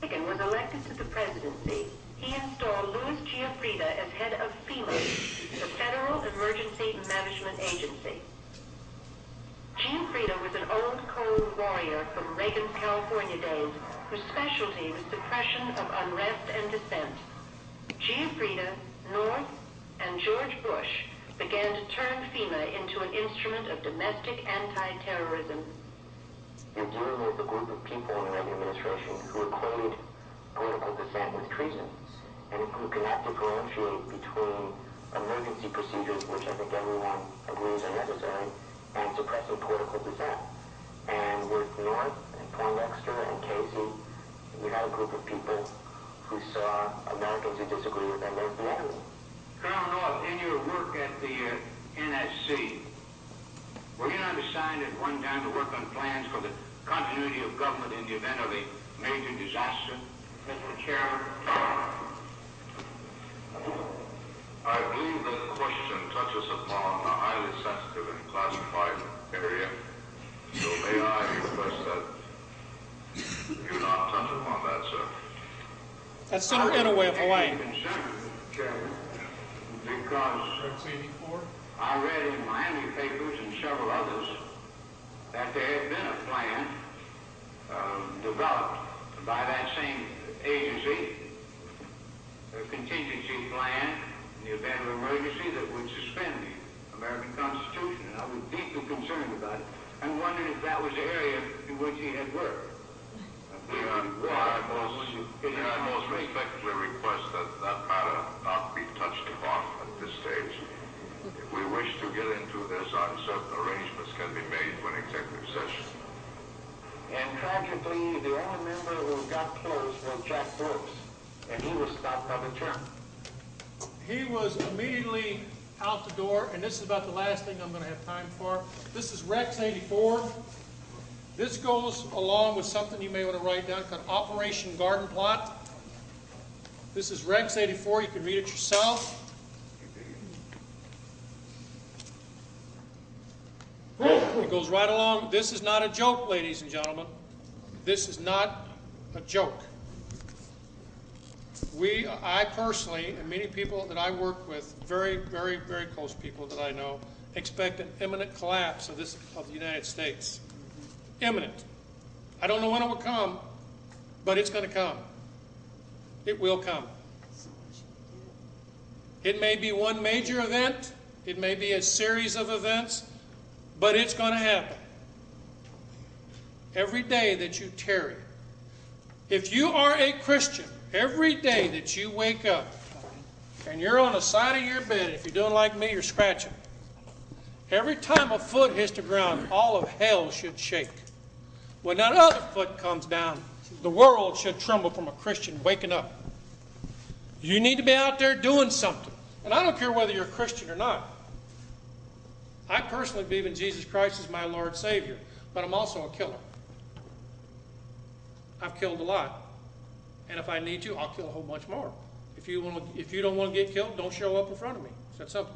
Reagan was elected to the presidency. He installed Louis Giuffrida as head of FEMA, the Federal Emergency Management Agency. Giuffrida was an old cold warrior from Reagan's California days, whose specialty was suppression of unrest and dissent. Giuffrida, North, and George Bush began to turn FEMA into an instrument of domestic anti-terrorism. You're dealing with a group of people in the Reagan administration who equated political dissent with treason, and who cannot differentiate between emergency procedures, which I think everyone agrees are necessary, and suppressing political dissent. And with North and Poindexter and Casey, you had a group of people who saw Americans who disagree with them as the enemy. Colonel North, in your work at the NSC, were you not assigned at one time to work on plans for the continuity of government in the event of a major disaster? Mr. Chairman? I believe the question touches upon a highly sensitive and classified area, so may I request that you not touch upon that, sir? That's Senator Inouye of Hawaii. Chairman, because I read in Miami papers and several others that there had been a plan developed by that same agency, a contingency plan in the event of emergency that would suspend the American Constitution. And I was deeply concerned about it and wondered if that was the area in which he had worked. I most respectfully request that that matter not be touched upon at this stage. If we wish to get into this, certain arrangements can be made for an executive session. And tragically, the only member who got close was Jack Brooks, and he was stopped by the chairman. He was immediately out the door, and this is about the last thing I'm going to have time for. This is Rex 84. This goes along with something you may want to write down called Operation Garden Plot. This is Rex 84. You can read it yourself. It goes right along. This is not a joke, ladies and gentlemen. This is not a joke. I personally, and many people that I work with, very, very, very close people that I know, expect an imminent collapse of the United States. Imminent. I don't know when it will come, but it's going to come. It will come. It may be one major event. It may be a series of events, but it's going to happen. Every day that you tarry. If you are a Christian, every day that you wake up and you're on the side of your bed, if you're doing like me, you're scratching. Every time a foot hits the ground, all of hell should shake. When that other foot comes down, the world should tremble from a Christian waking up. You need to be out there doing something. And I don't care whether you're a Christian or not. I personally believe in Jesus Christ as my Lord and Savior, but I'm also a killer. I've killed a lot. And if I need to, I'll kill a whole bunch more. If you don't want to get killed, don't show up in front of me. It's that simple.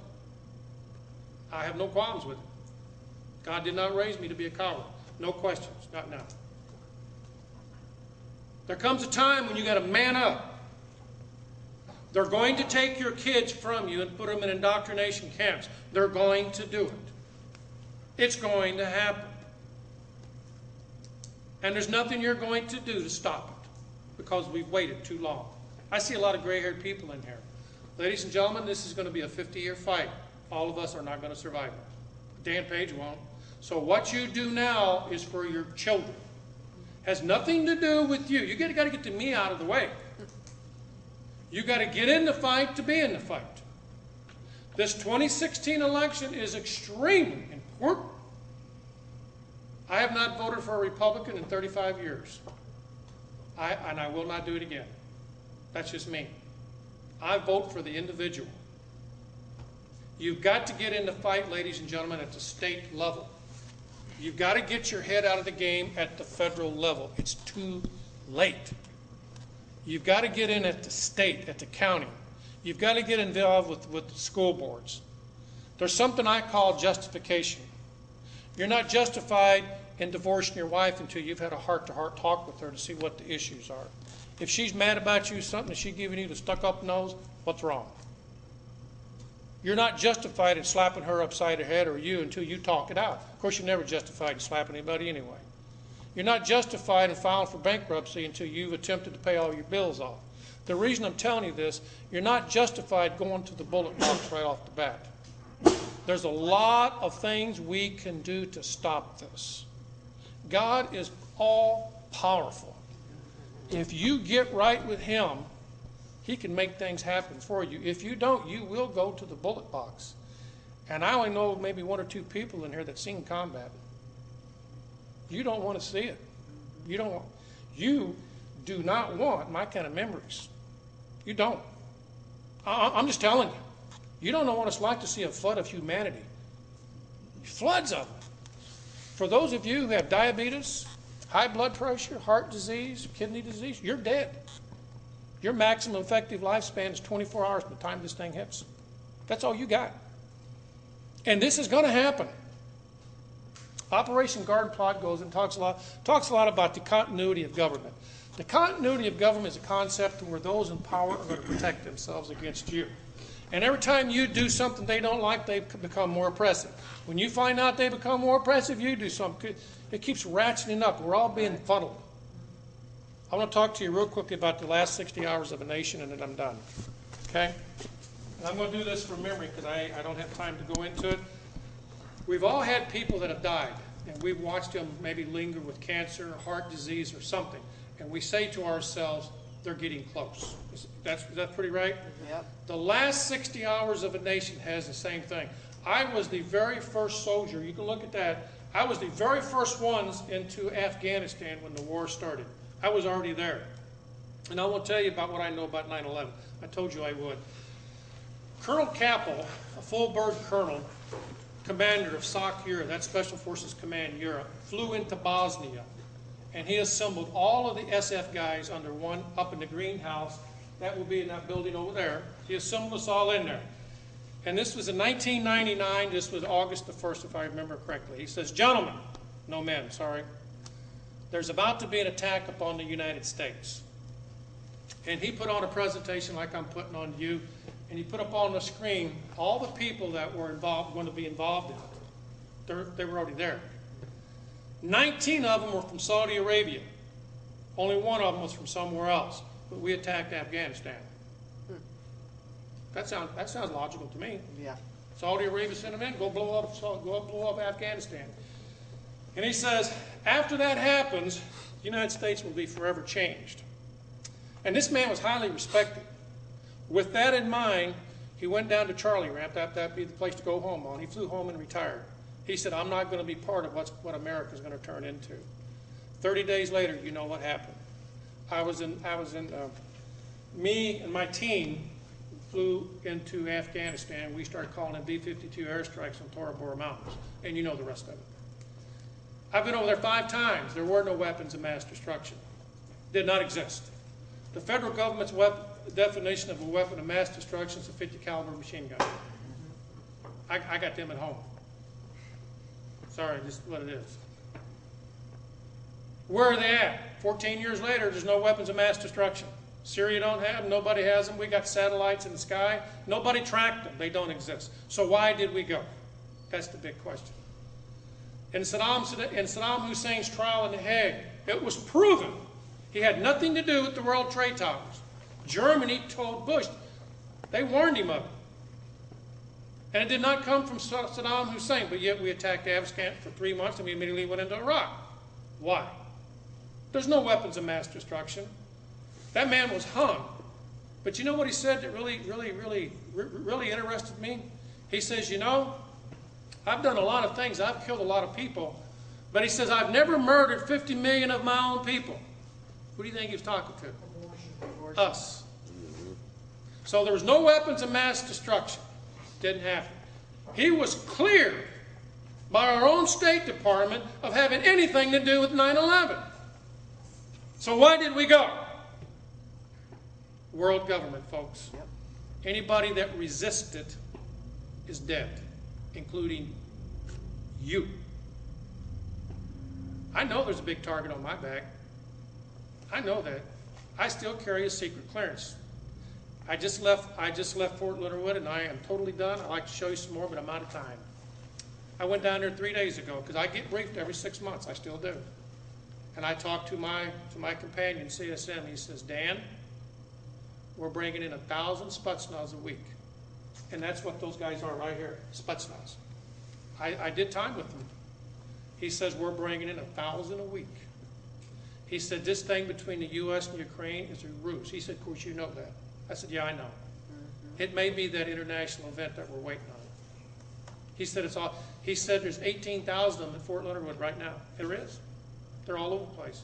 I have no qualms with it. God did not raise me to be a coward. No questions, not now. There comes a time when you got to man up. They're going to take your kids from you and put them in indoctrination camps. They're going to do it. It's going to happen. And there's nothing you're going to do to stop it because we've waited too long. I see a lot of gray-haired people in here. Ladies and gentlemen, this is going to be a 50-year fight. All of us are not going to survive it. Dan Page won't. So what you do now is for your children. Has nothing to do with you. You got to get the me out of the way. You got to get in the fight to be in the fight. This 2016 election is extremely important. I have not voted for a Republican in 35 years. And I will not do it again. That's just me. I vote for the individual. You've got to get in the fight, ladies and gentlemen, at the state level. You've got to get your head out of the game at the federal level. It's too late. You've got to get in at the state, at the county. You've got to get involved with the school boards. There's something I call justification. You're not justified in divorcing your wife until you've had a heart-to-heart talk with her to see what the issues are. If she's mad about you, something that she's giving you the stuck-up nose, what's wrong? You're not justified in slapping her upside the head or you until you talk it out. Of course, you're never justified in slapping anybody anyway. You're not justified in filing for bankruptcy until you've attempted to pay all your bills off. The reason I'm telling you this, you're not justified going to the bullet box right off the bat. There's a lot of things we can do to stop this. God is all powerful. If you get right with Him, He can make things happen for you. If you don't, you will go to the bullet box. And I only know maybe one or two people in here that's seen combat. You don't want to see it. You do not want my kind of memories. You don't. I'm just telling you. You don't know what it's like to see a flood of humanity. Floods of them. For those of you who have diabetes, high blood pressure, heart disease, kidney disease, you're dead. Your maximum effective lifespan is 24 hours by the time this thing hits. That's all you got. And this is going to happen. Operation Garden Plot goes and talks a lot about the continuity of government. The continuity of government is a concept where those in power are going to protect themselves against you. And every time you do something they don't like, they become more oppressive. When you find out they become more oppressive, you do something. It keeps ratcheting up. We're all being funneled. I want to talk to you real quickly about the last 60 hours of a nation, and then I'm done. Okay? And I'm going to do this from memory because I don't have time to go into it. We've all had people that have died, and we've watched them maybe linger with cancer or heart disease or something. And we say to ourselves, they're getting close. Is that pretty right? Yep. The last 60 hours of a nation has the same thing. I was the very first soldier. You can look at that. I was the very first ones into Afghanistan when the war started. I was already there. And I will tell you about what I know about 9/11. I told you I would. Colonel Capel, a full-bird colonel, commander of SOC Europe, that's Special Forces Command Europe, flew into Bosnia. And he assembled all of the SF guys under one up in the greenhouse. That will be in that building over there. He assembled us all in there. And this was in 1999. This was August the 1st, if I remember correctly. He says, gentlemen, no men, sorry. There's about to be an attack upon the United States. And he put on a presentation like I'm putting on you. And he put up on the screen all the people that were going to be involved in it. They were already there. 19 of them were from Saudi Arabia. Only one of them was from somewhere else. But we attacked Afghanistan. That sounds logical to me. Yeah. Saudi Arabia sent them in, go blow up Afghanistan. And he says, after that happens, the United States will be forever changed. And this man was highly respected. With that in mind, he went down to Charlie Ramp. That'd be the place to go home on. He flew home and retired. He said, I'm not going to be part of what America's going to turn into. 30 days later, you know what happened. Me and my team flew into Afghanistan. We started calling in B-52 airstrikes on Tora Bora Mountains. And you know the rest of it. I've been over there 5 times. There were no weapons of mass destruction. Did not exist. The federal government's definition of a weapon of mass destruction is a 50 caliber machine gun. I got them at home. Sorry, just what it is. Where are they at? 14 years later, there's no weapons of mass destruction. Syria don't have them. Nobody has them. We got satellites in the sky. Nobody tracked them. They don't exist. So why did we go? That's the big question. In Saddam Hussein's trial in The Hague, it was proven he had nothing to do with the World Trade Towers. Germany told Bush. They warned him of it. And it did not come from Saddam Hussein, but yet we attacked Afghanistan for 3 months and we immediately went into Iraq. Why? There's no weapons of mass destruction. That man was hung. But you know what he said that really interested me? He says, you know, I've done a lot of things. I've killed a lot of people. But he says, I've never murdered 50 million of my own people. Who do you think he was talking to? Us. So there was no weapons of mass destruction. Didn't happen. He was cleared by our own State Department of having anything to do with 9/11. So why did we go? World government, folks. Yep. Anybody that resisted is dead, including you. I know there's a big target on my back. I know that. I still carry a secret clearance. I just left Fort Leonard and I am totally done. I'd like to show you some more, but I'm out of time. I went down there 3 days ago because I get briefed every 6 months. I still do. And I talked to my companion, CSM. He says, Dan, we're bringing in 1,000 Spetsnaz a week. And that's what those guys are right here, Spetsnaz. I did time with them. He says, we're bringing in 1,000 a week. He said, this thing between the U.S. and Ukraine is a ruse. He said, of course, you know that. I said, yeah, I know. It may be that international event that we're waiting on. He said, it's all. He said there's 18,000 of them at Fort Leonard Wood right now. There is. They're all over the place.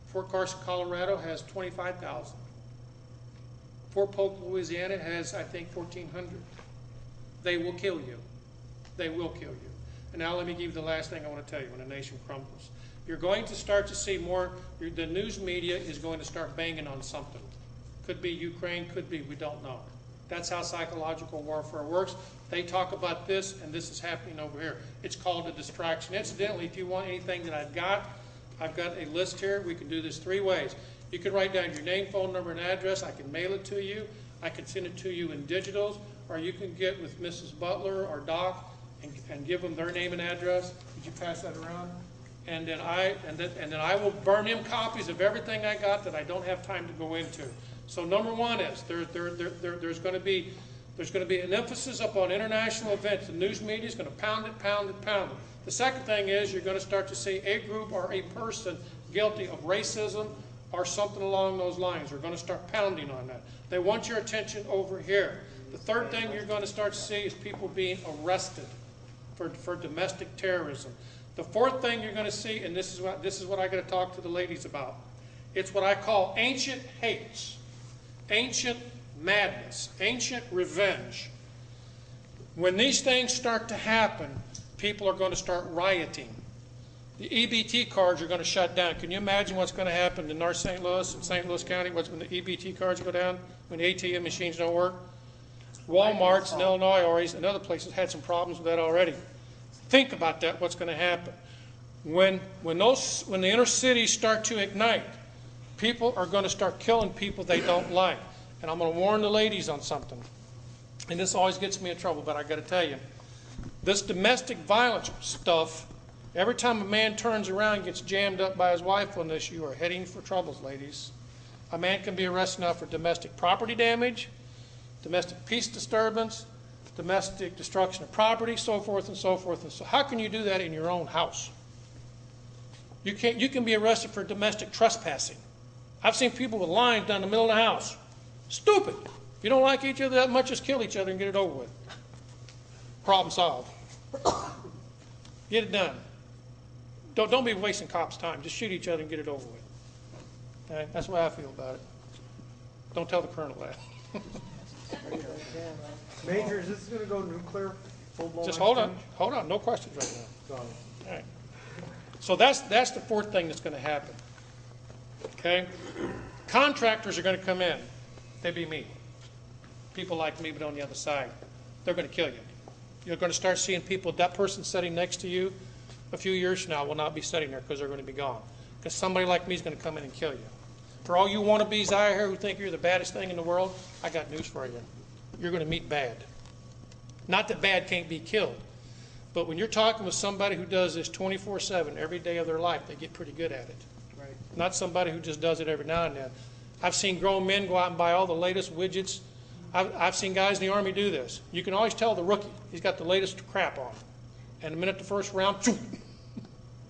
Fort Carson, Colorado has 25,000. Fort Polk, Louisiana has, I think, 1,400. They will kill you. They will kill you. And now let me give you the last thing I want to tell you when the nation crumbles. You're going to start to see more, the news media is going to start banging on something. Could be Ukraine, could be, we don't know. That's how psychological warfare works. They talk about this, and this is happening over here. It's called a distraction. Incidentally, if you want anything that I've got a list here. We can do this 3 ways. You can write down your name, phone number, and address. I can mail it to you. I can send it to you in digitals, or you can get with Mrs. Butler or Doc and give them their name and address. Could you pass that around? And then I will burn them copies of everything I got that I don't have time to go into. So number one is there's going to be an emphasis upon international events. The news media is going to pound it, pound it, pound it. The second thing is you're going to start to see a group or a person guilty of racism or something along those lines. They're going to start pounding on that. They want your attention over here. The third thing you're going to start to see is people being arrested for domestic terrorism. The fourth thing you're going to see, and this is what I got to talk to the ladies about. It's what I call ancient hates, ancient madness, ancient revenge. When these things start to happen, people are going to start rioting. The EBT cards are going to shut down. Can you imagine what's going to happen in North St. Louis and St. Louis County when the EBT cards go down, when the ATM machines don't work? Walmarts in Illinois and other places had some problems with that already. Think about that, what's going to happen. When the inner cities start to ignite, people are going to start killing people they don't like. And I'm going to warn the ladies on something. And this always gets me in trouble, but I got to tell you. This domestic violence stuff, every time a man turns around and gets jammed up by his wife on this, you are heading for troubles, ladies. A man can be arrested now for domestic property damage, domestic peace disturbance, domestic destruction of property, so forth and so forth. And so how can you do that in your own house? You can be arrested for domestic trespassing. I've seen people with lines down the middle of the house. Stupid. If you don't like each other that much, just kill each other and get it over with. Problem solved. Get it done. Don't be wasting cops' time. Just shoot each other and get it over with. Okay? That's the way I feel about it. Don't tell the colonel that. Major, is this going to go nuclear? Full-blown Just exchange? hold on. No questions right now. Sorry. All right. So that's the fourth thing that's going to happen. Okay? Contractors are going to come in. They be me. People like me, but on the other side. They're going to kill you. You're going to start seeing people, that person sitting next to you a few years from now will not be sitting there because they're going to be gone. Because somebody like me is going to come in and kill you. For all you wannabes out here who think you're the baddest thing in the world, I got news for you. You're going to meet bad. Not that bad can't be killed. But when you're talking with somebody who does this 24/7 every day of their life, they get pretty good at it. Right. Not somebody who just does it every now and then. I've seen grown men go out and buy all the latest widgets. I've seen guys in the Army do this. You can always tell the rookie. He's got the latest crap on. And the minute the first round,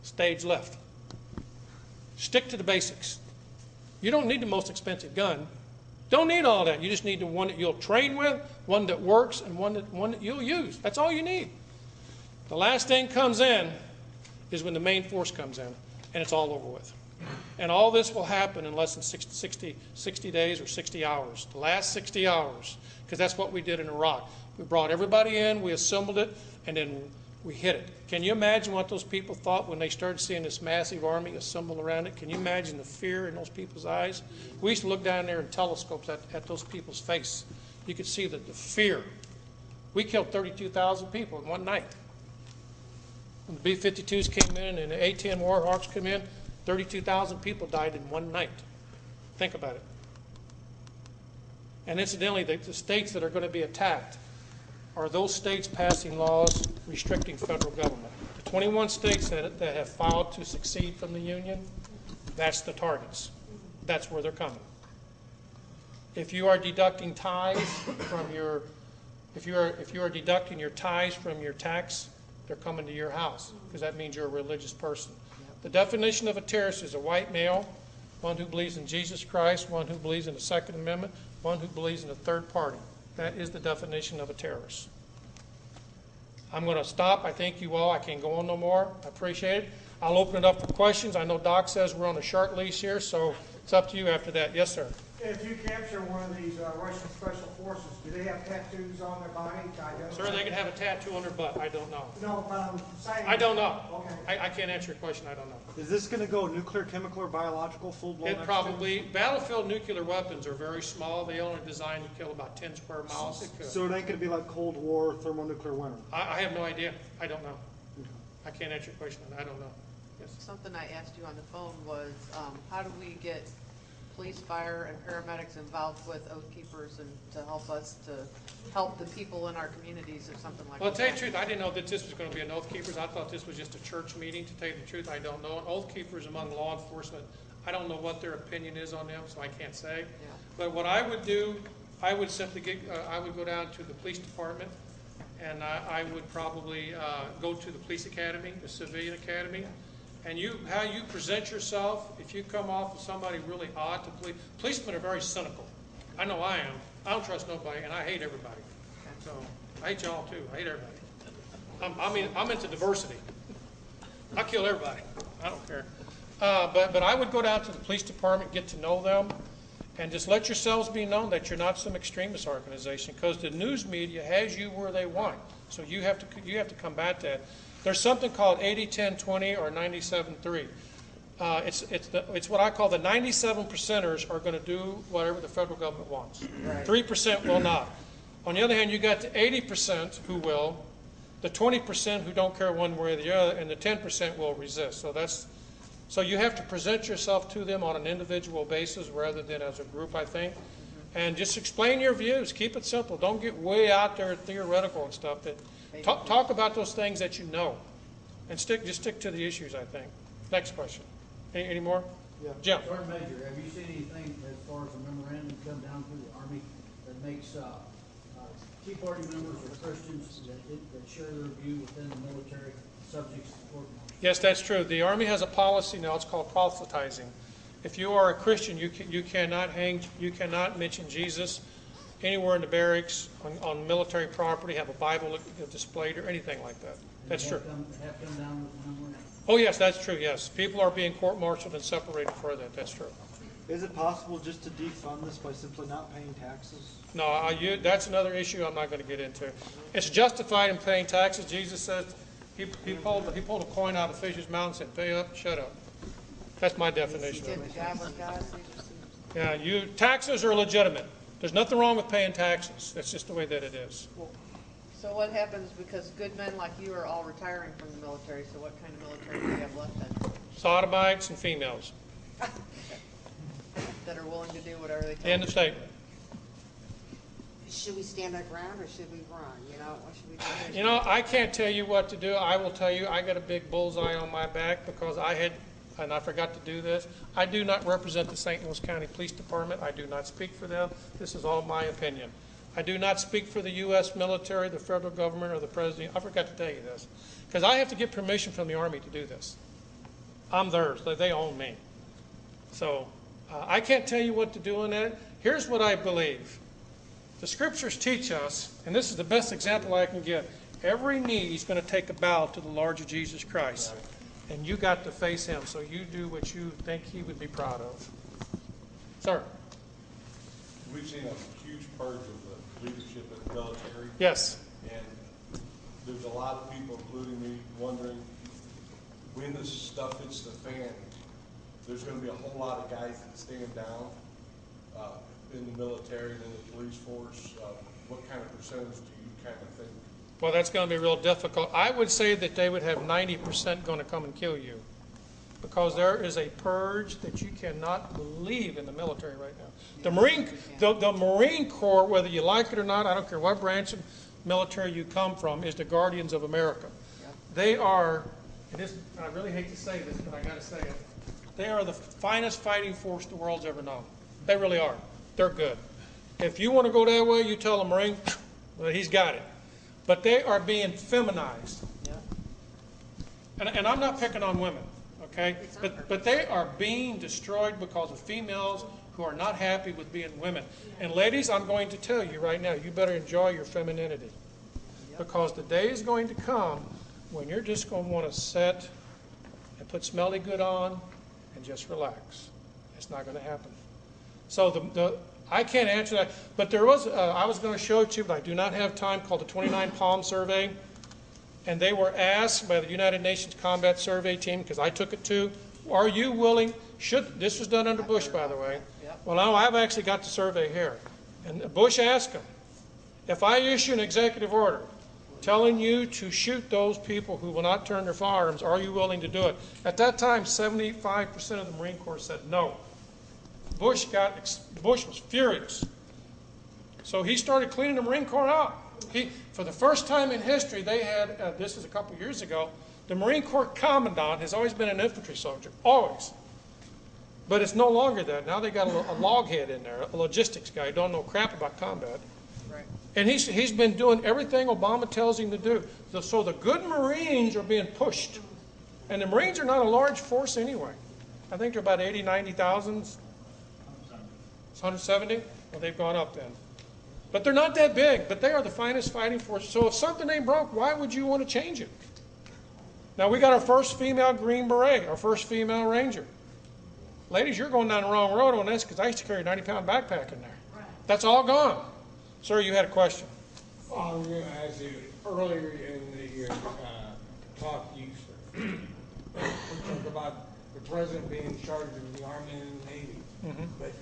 stage left. Stick to the basics. You don't need the most expensive gun. Don't need all that. You just need the one that you'll train with, one that works, and one that you'll use. That's all you need. The last thing comes in is when the main force comes in, and it's all over with. And all this will happen in less than 60 days or 60 hours. The last 60 hours, because that's what we did in Iraq. We brought everybody in, we assembled it, and then we hit it. Can you imagine what those people thought when they started seeing this massive army assembled around it? Can you imagine the fear in those people's eyes? We used to look down there in telescopes at those people's face. You could see the fear. We killed 32,000 people in one night. When the B-52s came in and the A-10 Warhawks came in, 32,000 people died in one night. Think about it. And incidentally, the states that are going to be attacked are those states passing laws restricting federal government. The 21 states that have filed to secede from the Union, that's the targets. That's where they're coming. if you are deducting tithes from your, if you are deducting your tithes from your tax, they're coming to your house, because that means you're a religious person. The definition of a terrorist is a white male, one who believes in Jesus Christ, one who believes in the Second Amendment, one who believes in a third party. That is the definition of a terrorist. I'm going to stop. I thank you all. I can't go on no more. I appreciate it. I'll open it up for questions. I know Doc says we're on a short leash here, so it's up to you after that. Yes, sir. If you capture one of these Russian special forces, do they have tattoos on their body? Sir, they could have a tattoo on their butt. I don't know. No, but I'm saying. I don't know. Okay. I can't answer your question. I don't know. Is this going to go nuclear, chemical, or biological, full-blown? It probably, battlefield nuclear weapons are very small. They only designed to kill about 10 square miles. So it ain't going to be like Cold War, thermonuclear winter? I have no idea. I don't know. I can't answer your question. I don't know. Yes. Something I asked you on the phone was, how do we get police, fire, and paramedics involved with Oath Keepers and to help us to help the people in our communities if something like that? Well, to tell you the truth, I didn't know that this was going to be an Oath Keepers. I thought this was just a church meeting. To tell you the truth, I don't know. An Oath Keepers among law enforcement, I don't know what their opinion is on them, so I can't say. Yeah. But what I would do, I would simply I would go down to the police department, and I would probably go to the police academy, the civilian academy, and how you present yourself. If you come off as somebody really odd to policemen are very cynical. I know I am. I don't trust nobody, and I hate everybody. So I hate y'all too. I hate everybody. I'm into diversity. I kill everybody. I don't care. But I would go down to the police department, get to know them, and just let yourselves be known that you're not some extremist organization, because the news media has you where they want. So you have to combat that. There's something called 80-10-20 or 97-3. It's what I call the 97%ers are going to do whatever the federal government wants. Right. 3% will not. On the other hand, you got the 80% who will, the 20% who don't care one way or the other, and the 10% will resist. So you have to present yourself to them on an individual basis rather than as a group, I think. And just explain your views. Keep it simple. Don't get way out there theoretical and stuff. Talk about those things that you know, and just stick to the issues, I think. Next question. Any more? Yeah. Jim. Sergeant Major, have you seen anything as far as a memorandum come down through the Army that makes Tea Party members or Christians that share their view within the military subjects to court martial? Yes, that's true. The Army has a policy now. It's called proselytizing. If you are a Christian, you cannot mention Jesus anywhere in the barracks, on military property, have a Bible displayed or anything like that. That's true. Have come down with memorandum? Oh, yes, that's true, yes. People are being court-martialed and separated for that. That's true. Is it possible just to defund this by simply not paying taxes? No, that's another issue I'm not going to get into. It's justified in paying taxes. Jesus says he pulled a coin out of the fish's mouth and said, "Pay up, shut up." That's my definition of it. Yeah, taxes are legitimate. There's nothing wrong with paying taxes. That's just the way that it is. So what happens, because good men like you are all retiring from the military, so what kind of military do you have left then? Sodomites and females. That are willing to do whatever they can. End of statement. Should we stand our ground or should we run? What should we do? You know, I can't tell you what to do. I will tell you I got a big bullseye on my back because and I forgot to do this. I do not represent the St. Louis County Police Department. I do not speak for them. This is all my opinion. I do not speak for the U.S. military, the federal government, or the president. I forgot to tell you this because I have to get permission from the Army to do this. I'm theirs. They own me. So I can't tell you what to do in that. Here's what I believe. The scriptures teach us, and this is the best example I can give, every knee is going to take a bow to the Lord Jesus Christ. And you got to face him, so you do what you think he would be proud of. Sir? We've seen a huge purge of the leadership in the military. Yes. And there's a lot of people, including me, wondering when this stuff hits the fan, there's going to be a whole lot of guys that stand down in the military and in the police force. What kind of percentage do you kind of think? Well, that's going to be real difficult. I would say that they would have 90% going to come and kill you because there is a purge that you cannot believe in the military right now. The Marine Corps, whether you like it or not, I don't care what branch of military you come from, is the guardians of America. They are, I really hate to say this, but I got to say it, they are the finest fighting force the world's ever known. They really are. They're good. If you want to go that way, you tell a Marine, well, he's got it. But they are being feminized. And I'm not picking on women, okay? But they are being destroyed because of females who are not happy with being women. And ladies, I'm going to tell you right now, you better enjoy your femininity. Because the day is going to come when you're just going to want to sit and put smelly good on and just relax. It's not going to happen. So I can't answer that. But there was, I was going to show it to you, but I do not have time, called the 29 Palm Survey. And they were asked by the United Nations Combat Survey Team, because I took it too, are you willing, this was done under Bush, by the way. Well, now I've actually got the survey here. And Bush asked them, if I issue an executive order telling you to shoot those people who will not turn their firearms, are you willing to do it? At that time, 75% of the Marine Corps said no. Bush was furious. So he started cleaning the Marine Corps out. For the first time in history, they had, this is a couple years ago, the Marine Corps Commandant has always been an infantry soldier, always. But it's no longer that. Now they got a loghead in there, a logistics guy who don't know crap about combat. Right. And he's been doing everything Obama tells him to do. So the good Marines are being pushed. And the Marines are not a large force anyway. I think they're about 80, 90,000. It's 170? Well, they've gone up then. But they're not that big, but they are the finest fighting force. So if something ain't broke, why would you want to change it? Now, we got our first female Green Beret, our first female Ranger. Ladies, you're going down the wrong road on this, because I used to carry a 90-pound backpack in there. That's all gone. Sir, you had a question. I was going to ask you, earlier in the talk, you talked about the president being in charge of the Army and the Navy, but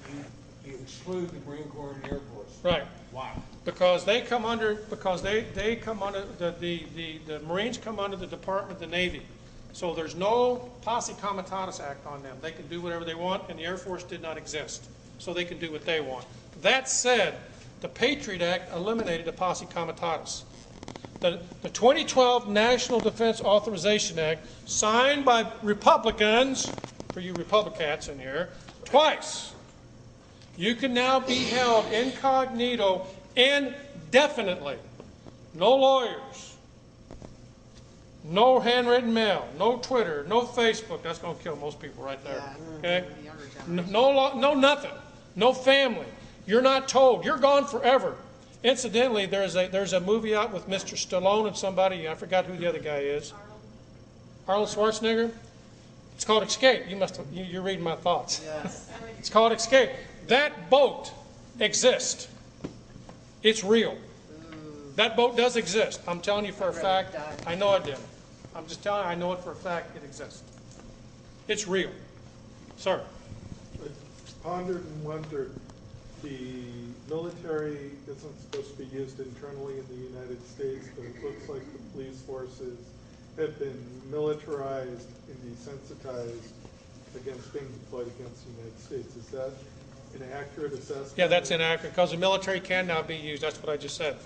you exclude the Marine Corps and the Air Force. Right. Why? Because they come under, they come under, the Marines come under the Department of the Navy. So there's no Posse Comitatus Act on them. They can do whatever they want, and the Air Force did not exist. So they can do what they want. That said, the Patriot Act eliminated the Posse Comitatus. The 2012 National Defense Authorization Act, signed by Republicans, for you Republicats in here, twice. You can now be held incognito indefinitely. No lawyers, no handwritten mail, no Twitter, no Facebook. That's going to kill most people right there. Okay? No nothing. No family. You're not told. You're gone forever. Incidentally, there's a movie out with Mr. Stallone and somebody. I forgot who the other guy is. Arnold Schwarzenegger. It's called Escape. You're reading my thoughts. Yes. It's called Escape. That boat exists. It's real. That boat does exist. I'm telling you for a fact. I know it did. I'm just telling you, I know it for a fact. It exists. It's real. Sir. Pondered and wondered, the military isn't supposed to be used internally in the United States, but it looks like the police forces have been militarized and desensitized against being deployed against the United States. Is that an accurate assessment? Yeah, that's inaccurate, because the military can now be used. That's what I just said.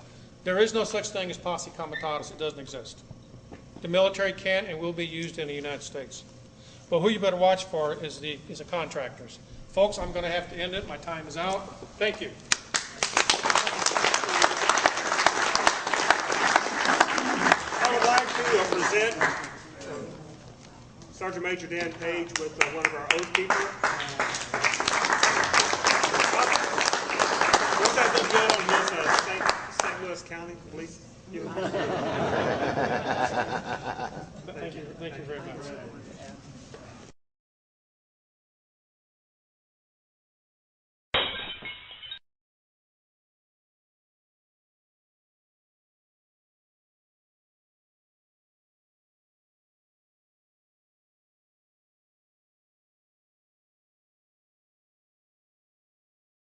There is no such thing as Posse Comitatus. It doesn't exist. The military can and will be used in the United States. But who you better watch for is the contractors. Folks, I'm going to have to end it. My time is out. Thank you. I would like to present Sergeant Major Dan Page with one of our oath keepers. What's that little girl in his St. Louis County Police Uniform? Thank you very much.